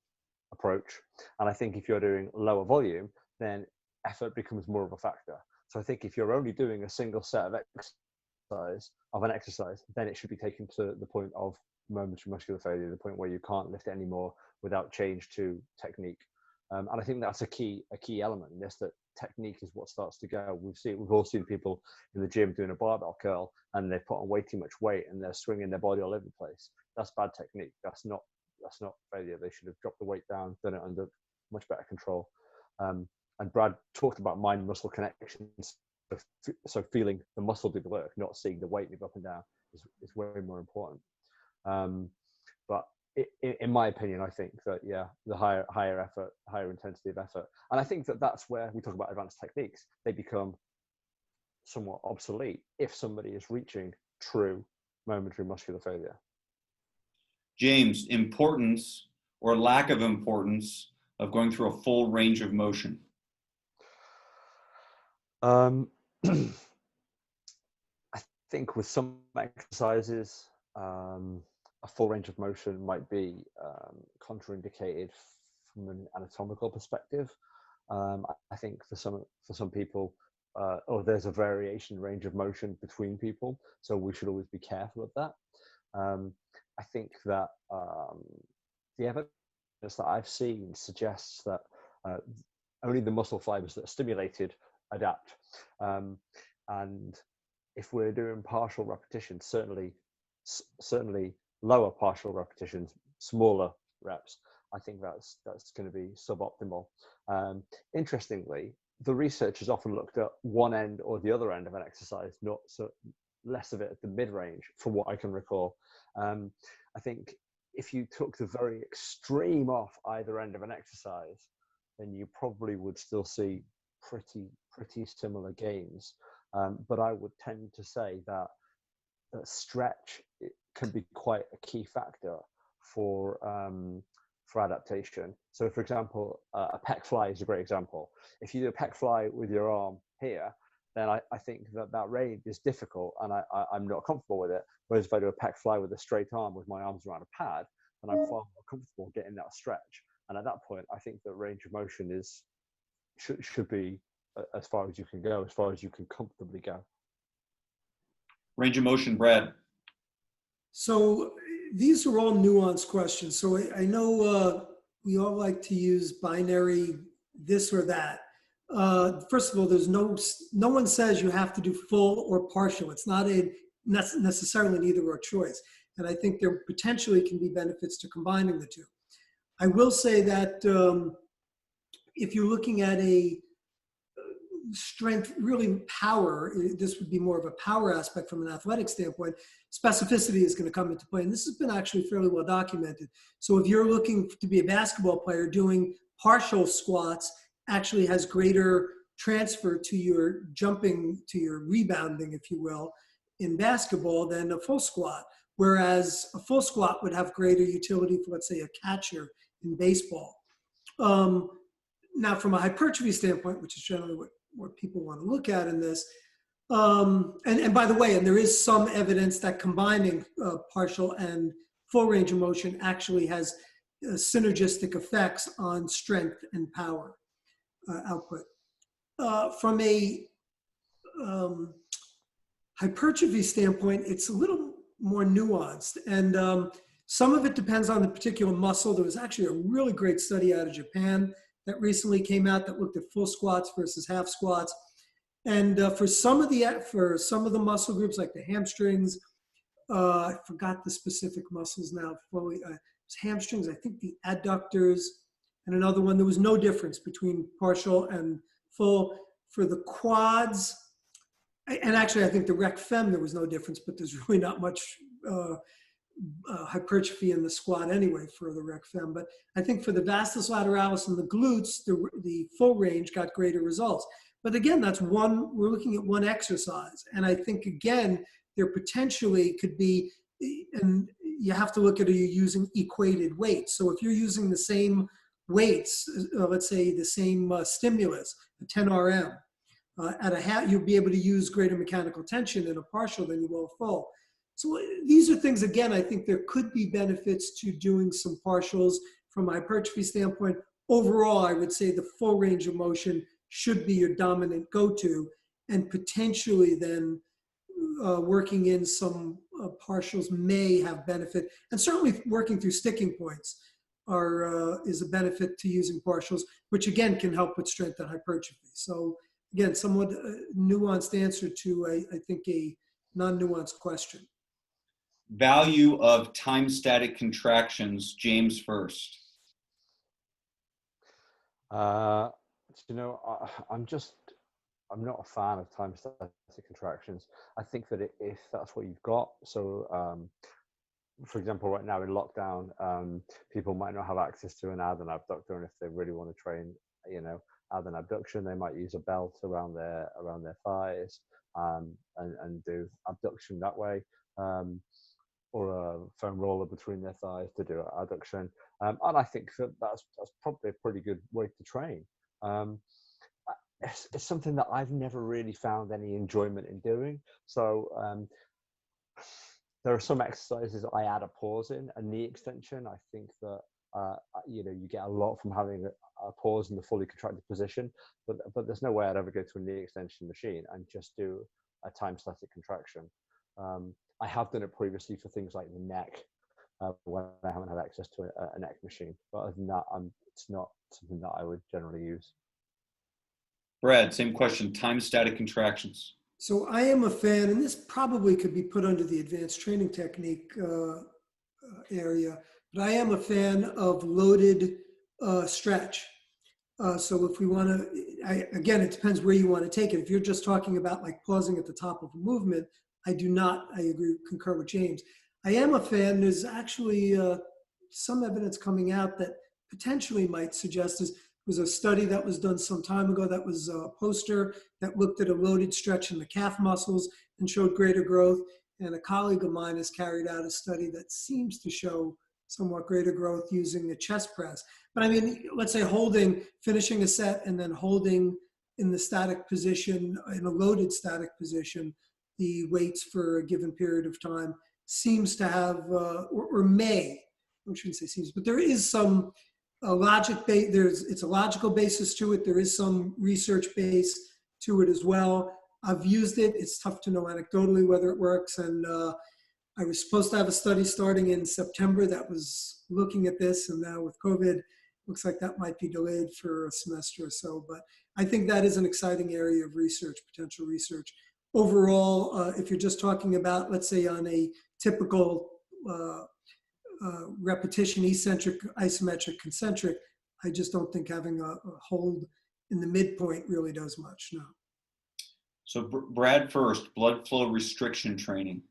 approach, and I think if you're doing lower volume, then effort becomes more of a factor. So I think if you're only doing a single set of an exercise, then it should be taken to the point of momentary muscular failure, the point where you can't lift it anymore without change to technique. And I think that's a key element in this, that technique is what starts to go. We've all seen people in the gym doing a barbell curl and they put on way too much weight and they're swinging their body all over the place. That's bad technique. That's not failure. They should have dropped the weight down, done it under much better control. And Brad talked about mind-muscle connections. So feeling the muscle do the work, not seeing the weight move up and down, is way more important. But in my opinion, I think that, yeah, the higher effort, higher intensity of effort. And I think that that's where we talk about advanced techniques. They become somewhat obsolete if somebody is reaching true momentary muscular failure. James, importance or lack of importance of going through a full range of motion? I think with some exercises, a full range of motion might be contraindicated from an anatomical perspective. I think for some people, there's a variation range of motion between people, so we should always be careful of that. I think that the evidence that I've seen suggests that only the muscle fibers that are stimulated adapt. And if we're doing partial repetitions, certainly lower partial repetitions, smaller reps, I think that's going to be suboptimal. Interestingly, the research has often looked at one end or the other end of an exercise, less of it at the mid-range, from what I can recall. I think if you took the very extreme off either end of an exercise, then you probably would still see pretty similar gains. But I would tend to say that stretch can be quite a key factor for adaptation. So, for example, a pec fly is a great example. If you do a pec fly with your arm here, then I think that range is difficult, and I'm not comfortable with it. Whereas if I do a pec fly with a straight arm with my arms around a pad, then I'm far more comfortable getting that stretch. And at that point, I think that range of motion should be as far as you can go, as far as you can comfortably go. Range of motion, Brad. So these are all nuanced questions. So I know we all like to use binary this or that. First of all, there's no one says you have to do full or partial. It's not necessarily an either or choice. And I think there potentially can be benefits to combining the two. I will say that if you're looking at a strength, really power, this would be more of a power aspect from an athletic standpoint, specificity is going to come into play. And this has been actually fairly well documented. So if you're looking to be a basketball player, doing partial squats actually has greater transfer to your jumping, to your rebounding, if you will, in basketball than a full squat, whereas a full squat would have greater utility for, let's say, a catcher in baseball. Now, from a hypertrophy standpoint, which is generally what people want to look at in this, and by the way, and there is some evidence that combining partial and full range of motion actually has synergistic effects on strength and power output. From a hypertrophy standpoint, it's a little more nuanced, and some of it depends on the particular muscle. There was actually a really great study out of Japan that recently came out that looked at full squats versus half squats. And for some of the muscle groups, like the hamstrings, I forgot the specific muscles now. It's hamstrings, I think the adductors, and another one. There was no difference between partial and full. For the quads, and actually I think the rec fem, there was no difference, but there's really not much hypertrophy in the squat anyway for the rec fem. But I think for the vastus lateralis and the glutes, the full range got greater results. But again, we're looking at one exercise. And I think, again, there potentially could be, and you have to look at, are you using equated weights? So if you're using the same weights, let's say the same stimulus, a 10 RM, at a half, you'll be able to use greater mechanical tension in a partial than you will a full. So these are things, again, I think there could be benefits to doing some partials from a hypertrophy standpoint. Overall, I would say the full range of motion should be your dominant go-to, and potentially then working in some partials may have benefit. And certainly working through sticking points is a benefit to using partials, which again can help with strength and hypertrophy. So again, somewhat nuanced answer to, I think, a non-nuanced question. Value of time static contractions, James first. You know, I'm not a fan of time static contractions. I think that if that's what you've got, so for example, right now in lockdown, people might not have access to an ab and abductor, and if they really want to train, you know, ab and abduction, they might use a belt around their thighs and do abduction that way, or a foam roller between their thighs to do adduction. And I think that's probably a pretty good way to train. It's something that I've never really found any enjoyment in doing. So there are some exercises I add a pause in. A knee extension, I think that you know, you get a lot from having a pause in the fully contracted position, but there's no way I'd ever go to a knee extension machine and just do a time static contraction. I have done it previously for things like the neck, when I haven't had access to a neck machine. But other than that, it's not something that I would generally use. Brad, same question, time static contractions. So I am a fan, and this probably could be put under the advanced training technique area, but I am a fan of loaded stretch. So if we want to, again, it depends where you want to take it. If you're just talking about like pausing at the top of a movement, I agree, concur with James. I am a fan. There's actually some evidence coming out that potentially might suggest this. Was a study that was done some time ago that was a poster that looked at a loaded stretch in the calf muscles and showed greater growth. And a colleague of mine has carried out a study that seems to show somewhat greater growth using a chest press. But I mean, let's say finishing a set and then holding in the static position, in a loaded static position, the weights for a given period of time seems to have, I shouldn't say seems, but there is some it's a logical basis to it. There is some research base to it as well. I've used it. It's tough to know anecdotally whether it works. And I was supposed to have a study starting in September that was looking at this. And now with COVID, looks like that might be delayed for a semester or so. But I think that is an exciting area of research, potential research. Overall, if you're just talking about, let's say on a typical repetition, eccentric, isometric, concentric, I just don't think having a hold in the midpoint really does much, no. So Brad first, blood flow restriction training.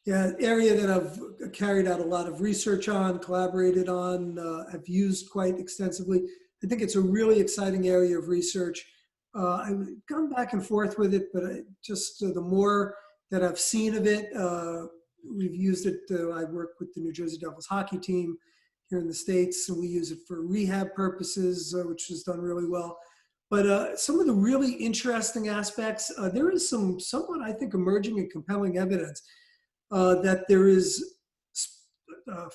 Yeah, area that I've carried out a lot of research on, collaborated on, have used quite extensively. I think it's a really exciting area of research. I've gone back and forth with it, but the more that I've seen of it. We've used it. I work with the New Jersey Devils hockey team here in the States, and we use it for rehab purposes, which is done really well. But some of the really interesting aspects, there is some somewhat, I think, emerging and compelling evidence that there is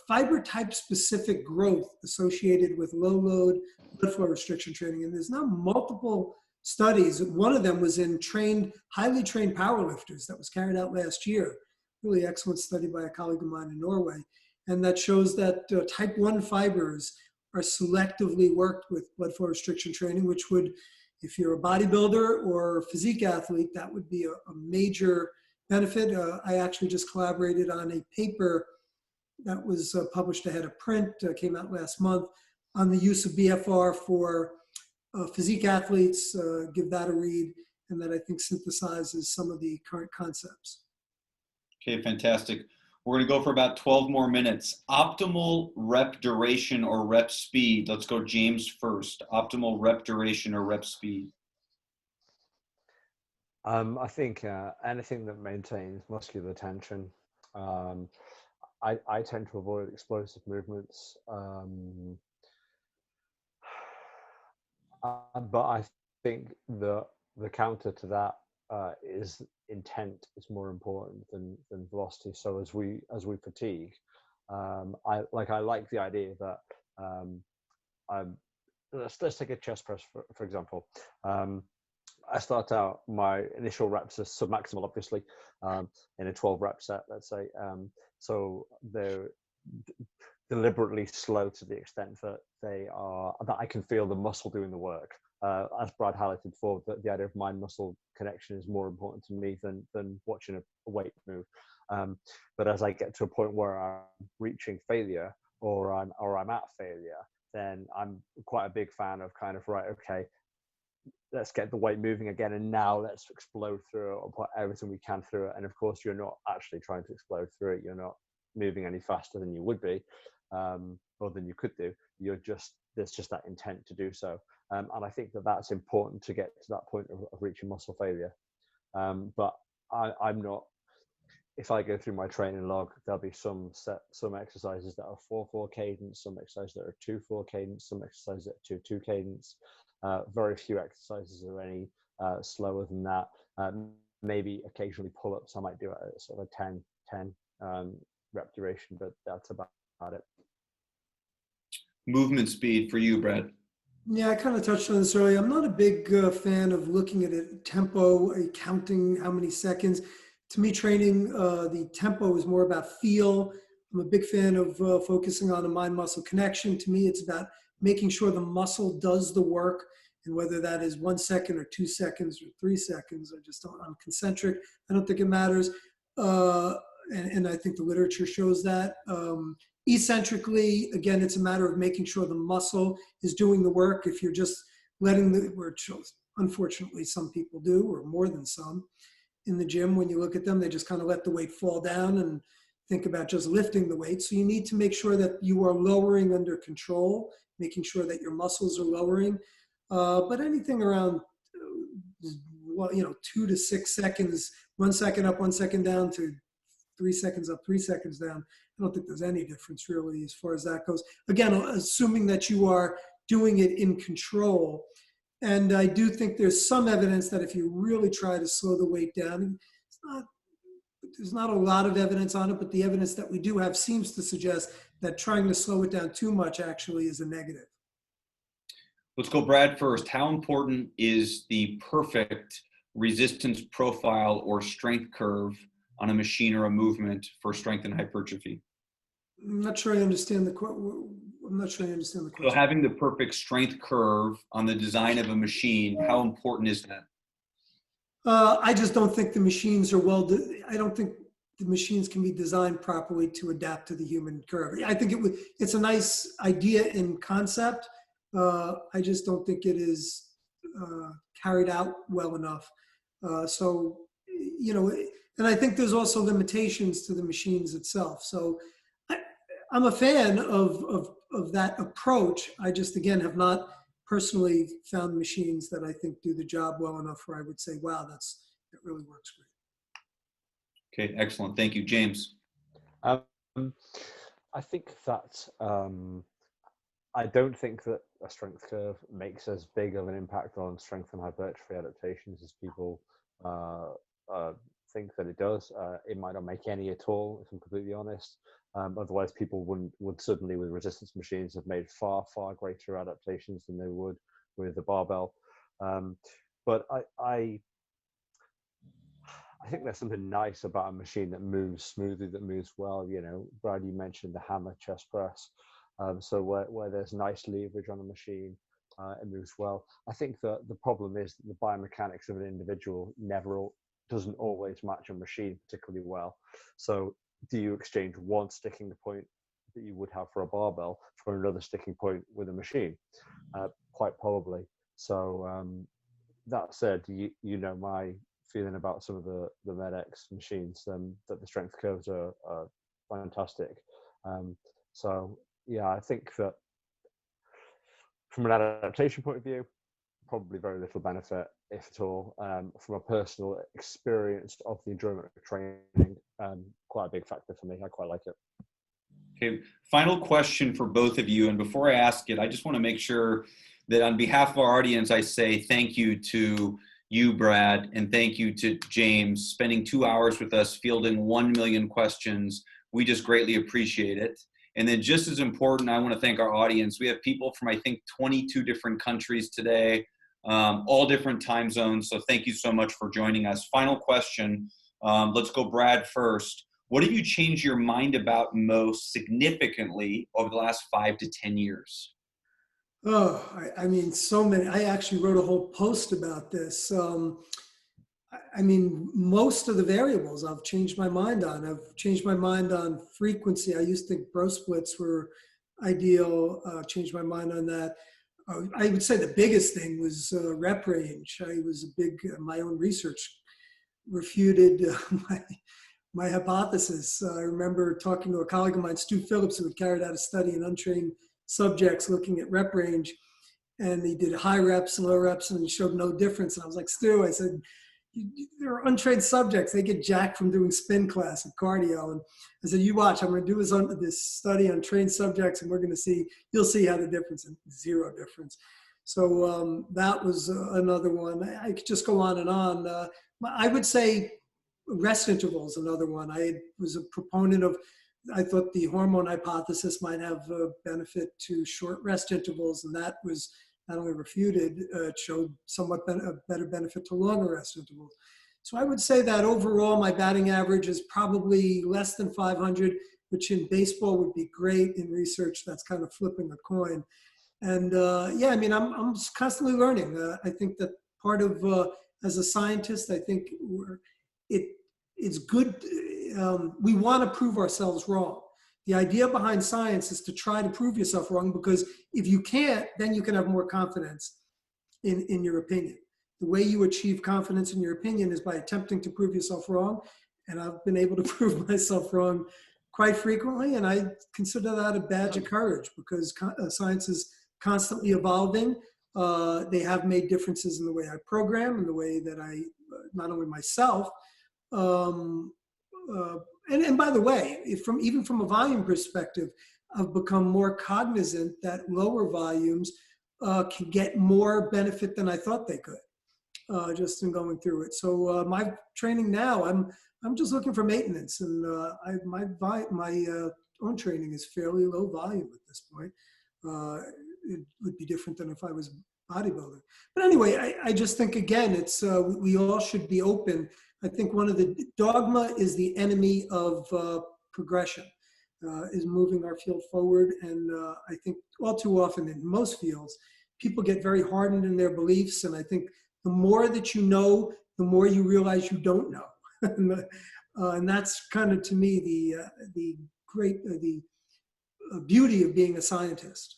fiber type specific growth associated with low load blood flow restriction training. And there's now multiple studies. One of them was in highly trained powerlifters that was carried out last year. Really excellent study by a colleague of mine in Norway. And that shows that type 1 fibers are selectively worked with blood flow restriction training, which would, if you're a bodybuilder or a physique athlete, that would be a major benefit. I actually just collaborated on a paper that was published ahead of print, came out last month, on the use of BFR for physique athletes. Give that a read, and that I think synthesizes some of the current concepts. Okay, fantastic. We're going to go for about 12 more minutes. Optimal rep duration or rep speed. Let's go James first. Optimal rep duration or rep speed. I think anything that maintains muscular tension. I tend to avoid explosive movements, but I think the counter to that is intent is more important than velocity. So as we fatigue, I like the idea that let's take a chest press for example. I start out my initial reps as submaximal, obviously, in a 12 rep set, let's say. So they're deliberately slow to the extent that that I can feel the muscle doing the work. As Brad highlighted before, the idea of mind-muscle connection is more important to me than watching a weight move. But as I get to a point where I'm reaching failure or I'm at failure, then I'm quite a big fan of kind of, right, okay, let's get the weight moving again, and now let's explode through it or put everything we can through it. And of course, you're not actually trying to explode through it. You're not moving any faster than you would be, or than you could do. There's just that intent to do so. And I think that that's important to get to that point of reaching muscle failure. But I'm not, if I go through my training log, there'll be some exercises that are 4/4 cadence, some exercises that are 2/4 cadence, some exercises that are 2/2 cadence. Very few exercises are any slower than that. Maybe occasionally pull-ups, I might do it at sort of a 10 rep duration, but that's about it. Movement speed for you, Brad. Yeah, I kind of touched on this earlier. I'm not a big fan of looking at it tempo, counting how many seconds. To me, training, the tempo is more about feel. I'm a big fan of focusing on a mind-muscle connection. To me, it's about making sure the muscle does the work, and whether that is 1 second or 2 seconds or 3 seconds, I'm concentric. I don't think it matters. And I think the literature shows that. Eccentrically, again, it's a matter of making sure the muscle is doing the work. If you're just letting unfortunately, some people do, or more than some, in the gym, when you look at them, they just kind of let the weight fall down and think about just lifting the weight. So you need to make sure that you are lowering under control, making sure that your muscles are lowering. But anything around, 2 to 6 seconds, 1 second up, 1 second down, to 3 seconds up, 3 seconds down, I don't think there's any difference really as far as that goes. Again, assuming that you are doing it in control. And I do think there's some evidence that if you really try to slow the weight down, there's not a lot of evidence on it, but the evidence that we do have seems to suggest that trying to slow it down too much actually is a negative. Let's go Brad first. How important is the perfect resistance profile or strength curve on a machine or a movement for strength and hypertrophy? I'm not sure I understand the question. So having the perfect strength curve on the design of a machine, how important is that? I just don't think the machines are I don't think the machines can be designed properly to adapt to the human curve. I think it's a nice idea in concept. I just don't think it is carried out well enough. And I think there's also limitations to the machines itself. So I'm a fan of that approach. I just, again, have not personally found machines that I think do the job well enough where I would say, wow, it really works great. Okay, excellent. Thank you, James. Um, I think that I don't think that a strength curve makes as big of an impact on strength and hypertrophy adaptations as people think that it does. It might not make any at all, if I'm completely honest. Otherwise, people would certainly, with resistance machines, have made far greater adaptations than they would with the barbell. But I think there's something nice about a machine that moves smoothly, that moves well. You know, Brad, you mentioned the hammer chest press. So where there's nice leverage on a machine, it moves well. I think that the problem is that the biomechanics of an individual doesn't always match a machine particularly well. So do you exchange one sticking point that you would have for a barbell for another sticking point with a machine? Quite probably. So that said, you know my feeling about some of the MedX machines, that the strength curves are fantastic. So yeah, I think that from an adaptation point of view, probably very little benefit, if at all. From a personal experience of the enjoyment of training, quite a big factor for me. I quite like it. Okay, final question for both of you. And before I ask it, I just want to make sure that on behalf of our audience, I say thank you to you, Brad, and thank you to James, spending 2 hours with us, fielding 1 million questions. We just greatly appreciate it. And then just as important, I want to thank our audience. We have people from, I think, 22 different countries today, all different time zones. So thank you so much for joining us. Final question. Let's go Brad first. What have you changed your mind about most significantly over the last 5 to 10 years? Oh, I mean, so many. I actually wrote a whole post about this. I mean, most of the variables I've changed my mind on. I've changed my mind on frequency. I used to think bro splits were ideal. Changed my mind on that. I would say the biggest thing was rep range. I was a big, my own research refuted my hypothesis. I remember talking to a colleague of mine, Stu Phillips, who had carried out a study in untrained subjects looking at rep range. And he did high reps and low reps and showed no difference. And I was like, Stu, I said, they're untrained subjects. They get jacked from doing spin class and cardio. And I said, you watch, I'm going to do this study on trained subjects and we're going to see, you'll see how the difference, and zero difference. So that was another one. I could just go on and on. I would say rest intervals, another one. I was a proponent of, I thought the hormone hypothesis might have a benefit to short rest intervals, and that was not only refuted, it showed somewhat a better benefit to longer rest intervals. So I would say that overall my batting average is probably less than 500, which in baseball would be great. In research, that's kind of flipping a coin. And yeah, I mean, I'm constantly learning. I think that part of, as a scientist, I think it's good. We want to prove ourselves wrong. The idea behind science is to try to prove yourself wrong, because if you can't, then you can have more confidence in your opinion. The way you achieve confidence in your opinion is by attempting to prove yourself wrong. And I've been able to prove myself wrong quite frequently. And I consider that a badge of courage, because science is constantly evolving. They have made differences in the way I program and the way that I, not only myself, and by the way, even from a volume perspective, I've become more cognizant that lower volumes can get more benefit than I thought they could, just in going through it. So my training now, I'm just looking for maintenance, and my own training is fairly low volume at this point. It would be different than if I was bodybuilding. But anyway, I just think, again, it's we all should be open. I think one of the dogma is the enemy of progression, is moving our field forward. And I think all too often in most fields, people get very hardened in their beliefs. And I think the more that you know, the more you realize you don't know. And that's kind of, to me, the beauty of being a scientist.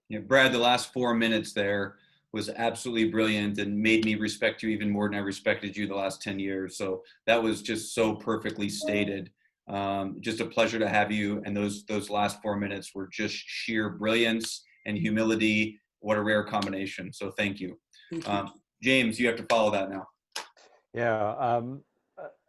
Yeah, Brad, the last 4 minutes there was absolutely brilliant and made me respect you even more than I respected you the last 10 years. So that was just so perfectly stated. Just a pleasure to have you. And those last 4 minutes were just sheer brilliance and humility. What a rare combination. So thank you. James, you have to follow that now. Yeah.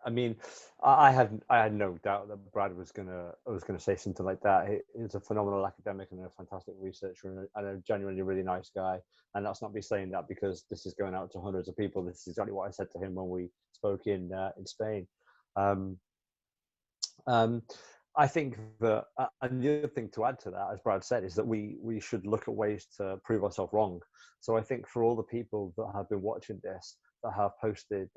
I mean, I had no doubt that Brad was gonna say something like that. He's a phenomenal academic and a fantastic researcher and a genuinely really nice guy. And that's not me saying that because this is going out to hundreds of people. This is exactly what I said to him when we spoke in Spain. I think that, and the other thing to add to that, as Brad said, is that we should look at ways to prove ourselves wrong. So I think for all the people that have been watching this, that have posted,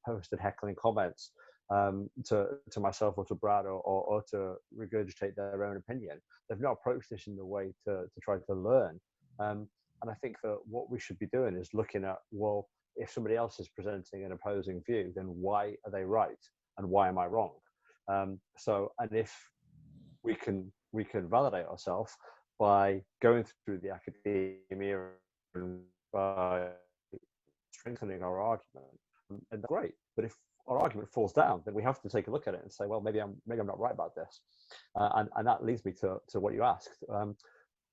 posted heckling comments to myself or to Brad or to regurgitate their own opinion, they've not approached this in the way to try to learn. And I think that what we should be doing is looking at, well, if somebody else is presenting an opposing view, then why are they right and why am I wrong? And if we can validate ourselves by going through the academia and by strengthening our argument, and that's great. But if our argument falls down, then we have to take a look at it and say, well, maybe I'm not right about this. And that leads me to what you asked.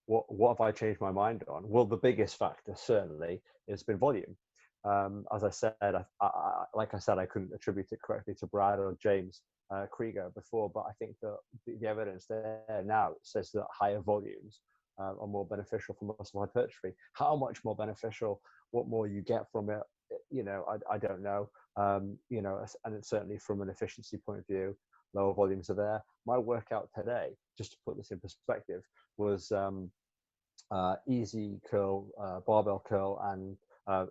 What have I changed my mind on? Well, the biggest factor certainly has been volume. As I said, I couldn't attribute it correctly to Brad or James Krieger before, but I think that the evidence there now says that higher volumes are more beneficial for muscle hypertrophy. How much more beneficial, what more you get from it, I don't know. And it's certainly from an efficiency point of view, lower volumes are there. My workout today, just to put this in perspective, was easy curl, barbell curl,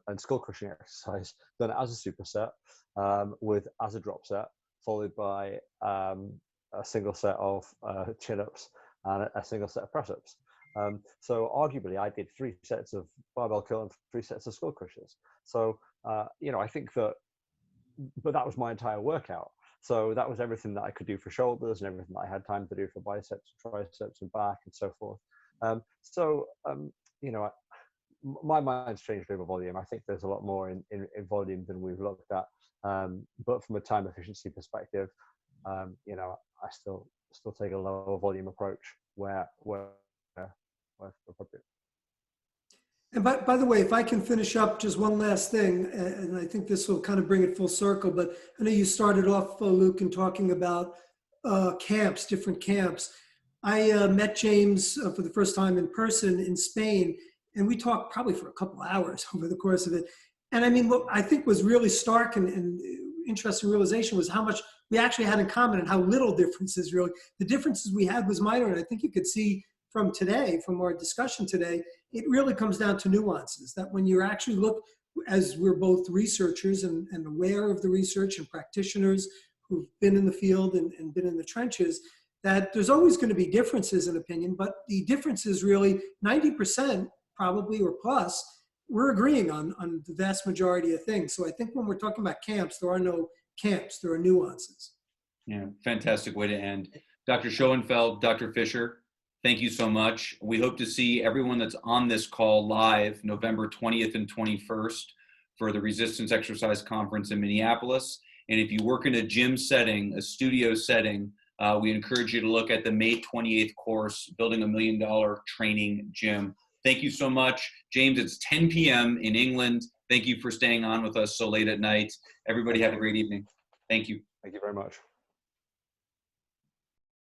and skull crushing exercise done as a superset as a drop set, followed by a single set of chin-ups and a single set of press-ups. So arguably I did 3 sets of barbell curl and 3 sets of skull crushers. So, I think that, but that was my entire workout. So that was everything that I could do for shoulders and everything that I had time to do for biceps, triceps and back and so forth. My mind's changed over volume. I think there's a lot more in volume than we've looked at. But from a time efficiency perspective, I still take a lower volume approach where appropriate. And by the way, if I can finish up just one last thing, and I think this will kind of bring it full circle, but I know you started off, Luke, in talking about camps, different camps. I met James for the first time in person in Spain, and we talked probably for a couple of hours over the course of it. And I mean, what I think was really stark and interesting realization was how much we actually had in common and how little differences really. The differences we had was minor, and I think you could see from today, from our discussion today, it really comes down to nuances, that when you actually look, as we're both researchers and aware of the research and practitioners who've been in the field and been in the trenches, that there's always going to be differences in opinion, but the differences really 90% probably or plus, we're agreeing on the vast majority of things. So I think when we're talking about camps, there are no camps, there are nuances. Yeah, fantastic way to end. Dr. Schoenfeld, Dr. Fisher, thank you so much. We hope to see everyone that's on this call live November 20th and 21st for the Resistance Exercise Conference in Minneapolis. And if you work in a gym setting, a studio setting, we encourage you to look at the May 28th course, Building a $1 Million Training Gym. Thank you so much. James, it's 10 p.m. in England. Thank you for staying on with us so late at night. Everybody have a great evening. Thank you. Thank you very much.